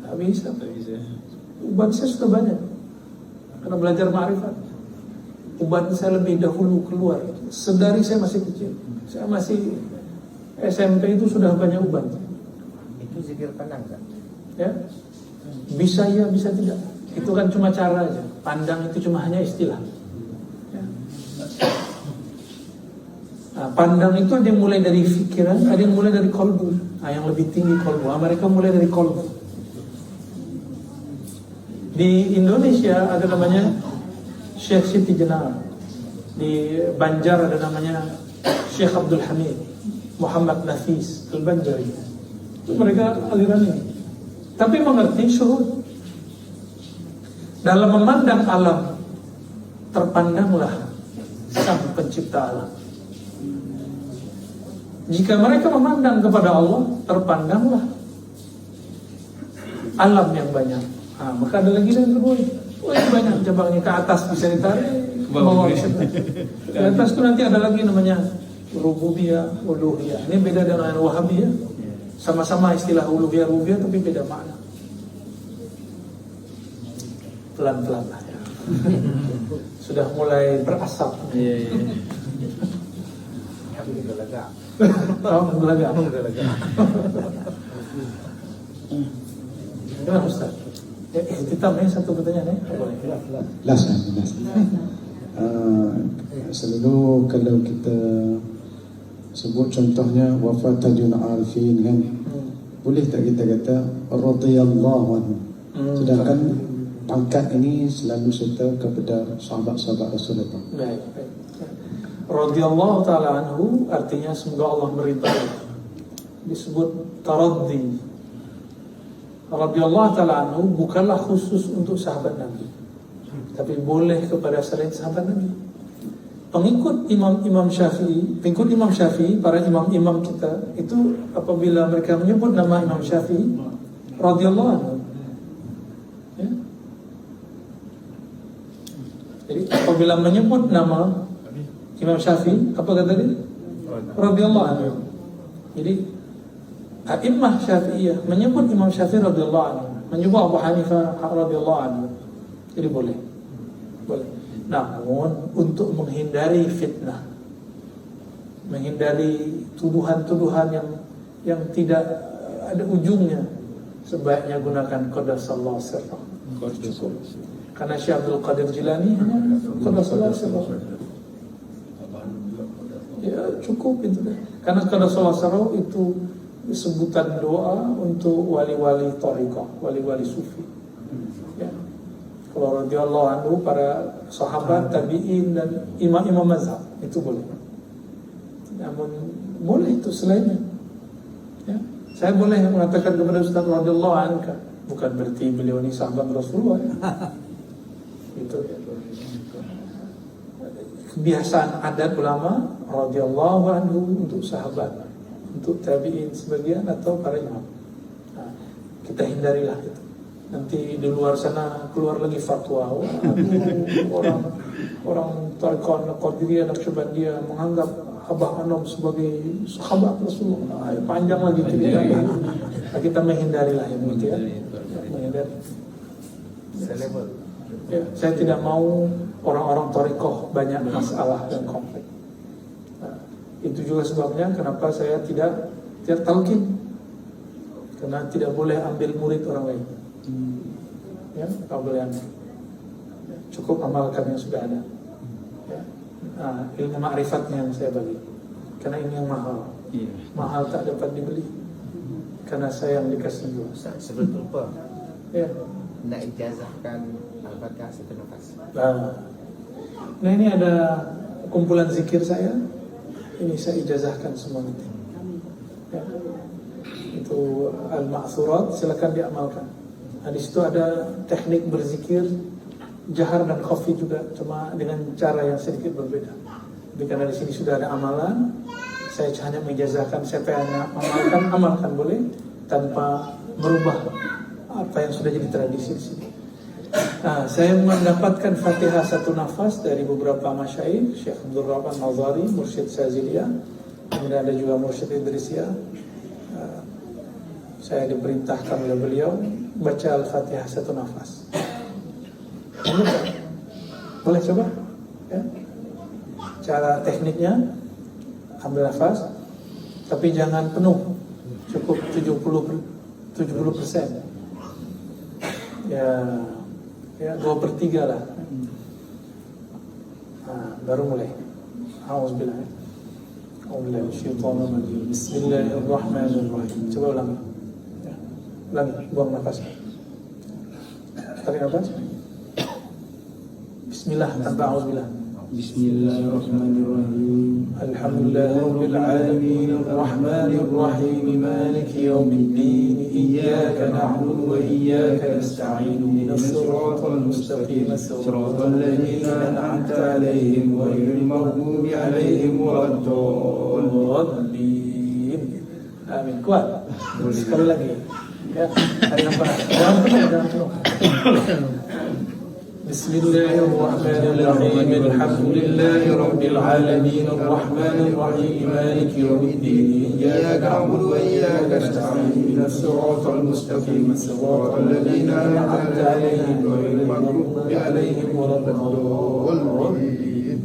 Gak bisa. Uban saya sudah banyak, karena belajar ma'rifat. Uban saya lebih dahulu keluar. Sedari saya masih kecil. Saya masih SMP itu sudah banyak uban. Itu zikir pandang kan? Ya, bisa ya, bisa tidak. Itu kan cuma cara aja. Pandang itu cuma hanya istilah. Ya. Nah, pandang itu ada yang mulai dari pikiran, ada yang mulai dari kolbu. Nah, yang lebih tinggi kolbu. Nah, mereka mulai dari kolbu. Di Indonesia ada namanya Syekh Siti Jenar. Di Banjar ada namanya Syekh Abdul Hamid, Muhammad Nafis Al-Banjari. Mereka aliran ini, tapi mengerti syuhud. Dalam memandang alam, terpandanglah sang pencipta alam. Jika mereka memandang kepada Allah, terpandanglah alam yang banyak. Nah, maka ada lagi yang kedua. Oh, ini banyak cabangnya, ke atas bisa ditarik, ke bawah bisa ditarik. Di atas itu nanti ada lagi namanya rububiyah, uluhiyah. Ini beda dengan wahabiyah. Sama-sama istilah uluhiyah, rububiyah, tapi beda makna. Pelan-pelan lah ya. Sudah mulai berasap. Alhamdulillah. Gimana Ustaz? Kita main satu pertanyaan ya? Boleh. Last. Selalu kalau kita sebut contohnya wafat Tajul Arifin kan, boleh tak kita kata radhiyallahu anhu, sedangkan pangkat ini selalu serta kepada sahabat-sahabat Rasulullah. Baik. Radhiyallahu ta'ala anhu artinya semoga Allah meridai. Disebut taraddi. Radhiyallahu ta'ala anhu bukanlah khusus untuk sahabat Nabi, tapi boleh kepada selain sahabat Nabi. Pengikut Imam Syafi'i, para imam-imam kita itu apabila mereka menyebut nama Imam Syafi'i radhiyallahu anhu, ya. Jadi apabila menyebut nama Imam Syafi'i, apa kata dia? Radhiyallahu anhu. Jadi A'immah Syafi'iyah menyebut Imam Syafi'i radhiyallahu anhu, menyebut Abu Hanifah radhiyallahu anhu. Jadi boleh. Namun untuk menghindari fitnah, menghindari tuduhan-tuduhan yang tidak ada ujungnya, sebaiknya gunakan qadasallahu sirra. Karena Syekh Abdul Qadir Jilani hanya qadasallahu sirra. Ya cukup itu deh. Karena qadasallahu sirra itu sebutan doa untuk wali-wali thariqah, wali-wali sufi. Ya. Kalau radhiyallahu anhu para sahabat, tabi'in dan imam-imam mazhab itu boleh. namun boleh itu selainnya. Ya. Saya boleh mengatakan kepada Ustaz radhiyallahu anhu, bukan berarti beliau ini sahabat Rasulullah. Ya. Itu ya. Kebiasaan adat ulama radhiyallahu anhu untuk sahabat, untuk tabi'in sebagian atau para imam. Nah, kita hindarilah itu. Nanti di luar sana keluar lagi fatwa, orang Tariqah Qadiriyah Naqsyabandiyah menganggap Abah Anom sebagai sahabat Rasulullah. Panjang lagi ceritanya. Nah, kita menghindarilah yang itu ya. Menghindari. Selevel. Ya, saya tidak mau orang-orang Tariqah banyak masalah dan konflik. Nah, itu juga sebabnya kenapa saya tidak talqin, karena tidak boleh ambil murid orang lain. Ya, tak boleh ambil. Ya, cukup amalkan yang sudah ada. Ya. Nah, ilmu ma'rifatnya yang saya bagi, karena ini yang mahal. Mahal tak dapat dibeli, karena saya yang dikasih juga. Sebelum lupa, Ya. nak ijazahkan Al-Fatihah satu nafas. Nah ini ada kumpulan zikir saya, ini saya ijazahkan semua nanti. Ya. Itu al-ma'thurat, silakan diamalkan. Nah, di situ ada teknik berzikir jahar dan khafi juga, cuma dengan cara yang sedikit berbeda. Tapi karena di sini sudah ada amalan, saya hanya mengijazahkan. Siapa yang amalkan boleh tanpa merubah apa yang sudah jadi tradisi di sini. Nah, saya mendapatkan Fatihah satu nafas dari beberapa masyayikh, Syekh Abdul Rahman Nazari, Mursyid Saziliyah, kemudian ada juga Mursyid Idrisiyah. Saya diperintahkan oleh beliau baca Al-Fatihah satu nafas. Boleh coba? Ya. Cara tekniknya, ambil nafas, tapi jangan penuh, cukup 70%. Ya 2/3 lah. Nah, baru mulai. Auzubillah. Bismillahirrahmanirrahim. Coba ulangi. Ya. Ulangi, buang nafas. Tarik nafas. Bismillah tanpa auzubillah. Bismillahirrahmanirrahim. Alhamdulillahirabbil alamin arrahmanir rahim maliki yaumiddin iyyaka na'budu wa iyyaka nasta'in ihdinas siratal mustaqim siratal ladzina an'amta 'alaihim ghairil maghdubi 'alaihim waladdallin. Amin. Kuat. Sekali lagi. Ya, tarik nafas. Jangan penuh. Bismillahirrahmanirrahim. Alhamdulillahirabbil alamin arrahmanir rahim maliki yaumiddin iyyaka na'budu wa iyyaka nasta'in ihdinas siratal mustaqim siratal ladzina an'amta 'alaihim ghairil maghdubi 'alaihim waladdallin.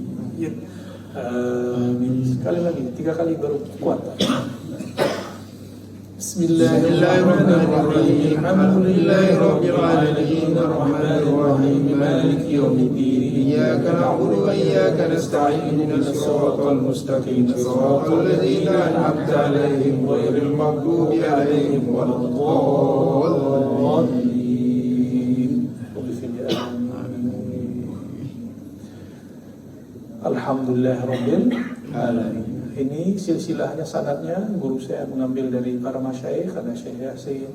Amin. Sekali lagi, 3 kali baru kuat. Bismillahirrahmanirrahim. Alhamdulillahirabbil alamin arrahmanir rahim maliki yaumiddin iyyaka na'budu wa iyyaka nasta'in ihdinas siratal mustaqim siratal ladzina an'amta 'alaihim ghairil maghdubi 'alaihim waladdallin. Alhamdulillahirabbil alamin. Ini silsilahnya, sanadnya guru saya mengambil dari para masyayikh. Ada Syekh Yasin,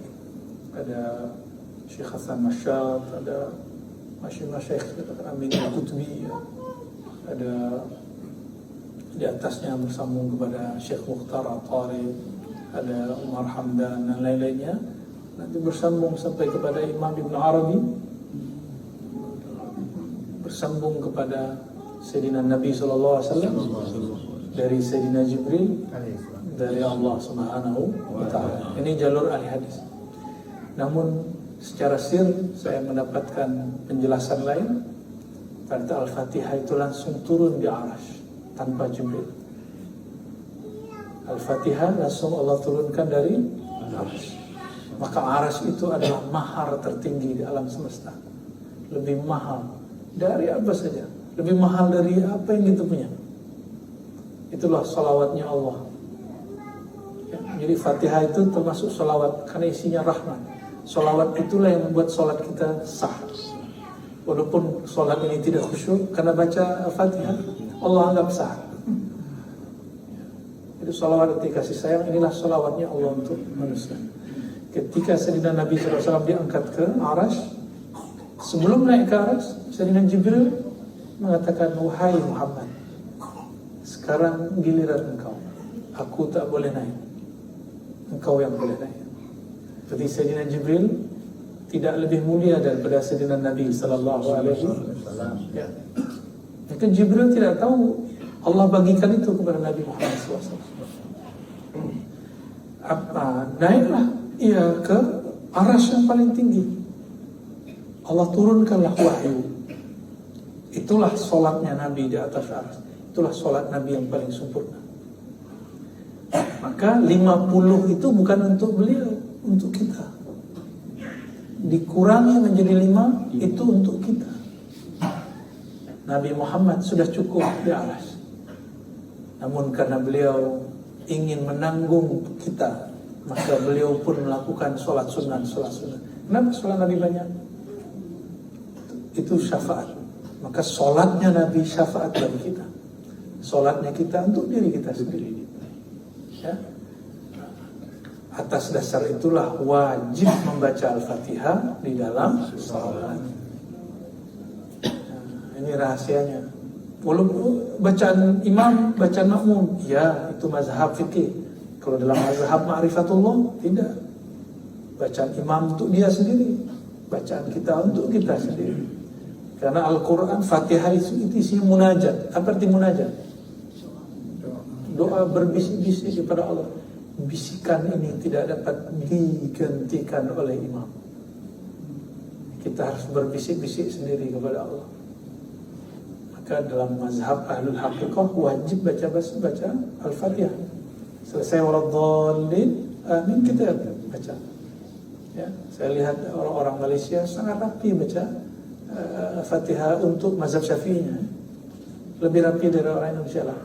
ada Syekh Hasan Masyad, ada masyayikh Amin Al-Qutbi, ada di atasnya bersambung kepada Syekh Mukhtar Al-Tari, ada Umar Hamdan dan lain-lainnya. Nanti bersambung sampai kepada Imam Ibn Arabi, bersambung kepada Sayyidina Nabi SAW, dari Sayyidina Jibril, dari Allah Subhanahu wa ta'ala. Ini jalur ahli hadis. Namun secara sir saya mendapatkan penjelasan lain. Pada Al-Fatihah itu langsung turun di Arash tanpa Jibril. Al-Fatihah langsung Allah turunkan dari Arash. Maka Arash itu adalah mahar tertinggi di alam semesta. Lebih mahal dari apa saja. Lebih mahal dari apa yang kita punya. Itulah salawatnya Allah. Ya, jadi Fatihah itu termasuk salawat karena isinya rahmat. Salawat itulah yang membuat salat kita sah. Walaupun salat ini tidak khusyuk, karena baca Fatihah Allah anggap sah. Jadi salawat arti kasih sayang, inilah salawatnya Allah untuk manusia. Ketika Sayyidina Nabi SAW diangkat ke Arash, sebelum naik ke Arash, Sayyidina Jibril mengatakan, wahai Muhammad, sekarang giliran engkau, aku tak boleh naik, engkau yang boleh naik. Jadi Sayyidina Jibril tidak lebih mulia daripada Sayyidina Nabi Sallallahu Alaihi Wasallam. Ya. Maka Jibril tidak tahu Allah bagikan itu kepada Nabi Muhammad SAW. Naiklah ia ke Arash yang paling tinggi. Allah turunkanlah wahyu. Itulah solatnya Nabi di atas Arash. Itulah solat Nabi yang paling sempurna. Maka 50 itu bukan untuk beliau, untuk kita. Dikurangi menjadi 5 itu untuk kita. Nabi Muhammad sudah cukup di Arash. Namun karena beliau ingin menanggung kita, maka beliau pun melakukan sholat sunat. Kenapa sholat Nabi banyak? Itu syafaat. Maka sholatnya Nabi syafaat bagi kita. Sholatnya kita untuk diri kita sendiri. Ya. Atas dasar itulah wajib membaca Al-Fatihah di dalam sholat. Nah, ini rahasianya. Walaupun bacaan imam, bacaan makmum, ya itu mazhab fikih. Kalau dalam mazhab ma'rifatullah, tidak. Bacaan imam untuk dia sendiri, bacaan kita untuk kita sendiri. Karena Al-Quran, Fatihah itu isinya munajat. Apa arti munajat? Doa berbisik-bisik kepada Allah. Bisikan ini tidak dapat digantikan oleh imam. Kita harus berbisik-bisik sendiri kepada Allah. Maka dalam mazhab ahlul haqiqah wajib baca Al-Fatihah. Selesai waladhdallin, amin, kita baca. Ya, saya lihat orang-orang Malaysia sangat rapi baca Fatihah untuk mazhab Syafi'inya. Lebih rapi dari orang Indonesia lah.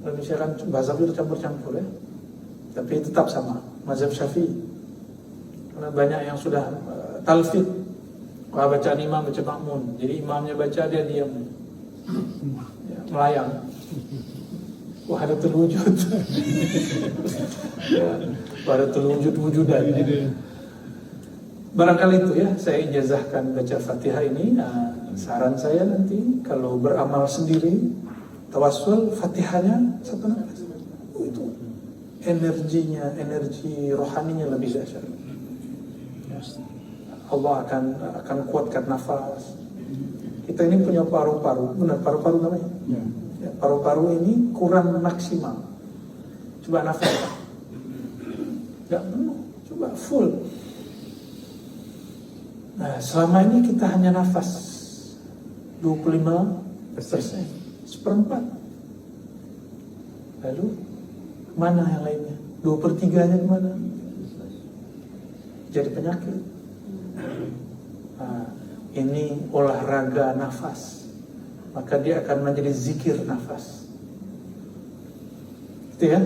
Indonesia kan mazhab itu campur-campur ya. Tapi tetap sama mazhab Syafi'i. Karena banyak yang sudah talfid. Wah, bacaan imam baca makmun. Jadi imamnya baca, dia diam. Ya, melayang. Wahdatul wujud. Ya, wahdatul wujud-wujudan. Barangkali itu ya, saya ijazahkan baca Fatihah ini. Saran saya nanti kalau beramal sendiri, tawassul Fatihahnya 1 nafas. Itu energinya, energi rohaninya lebih dahsyat. Ya. Allah akan kuatkan nafas. Kita ini punya paru-paru, benar paru-paru namanya? Ya, paru-paru ini kurang maksimal. Coba nafas, nggak penuh, coba full. Nah, selama ini kita hanya nafas 25%, 1/4. Lalu mana yang lainnya? 2/3-nya kemana? Jadi penyakit. Nah, ini olahraga nafas, maka dia akan menjadi zikir nafas. Gitu ya.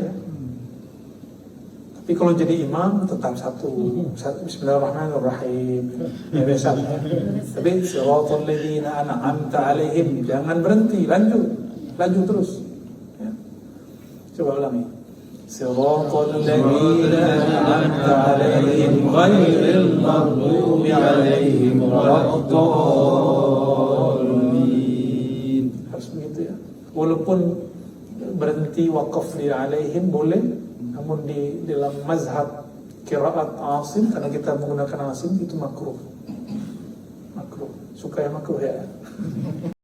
Tapi kalau jadi imam tetap satu Bismillahirrahmanirrahim. Ya biasa. Tapi siratal ladzina an'amta 'alaihim, jangan berhenti, lanjut terus. Ya. Coba ulangi. Siratal ladzina an'amta 'alaihim ghairil maghdubi 'alaihim waladdallin. Harus begitu ya. Walaupun berhenti wakaf di 'alaihim boleh, namun di dalam mazhab qiraat Asim, karena kita menggunakan Asim, itu makruh. Suka yang makruh ya.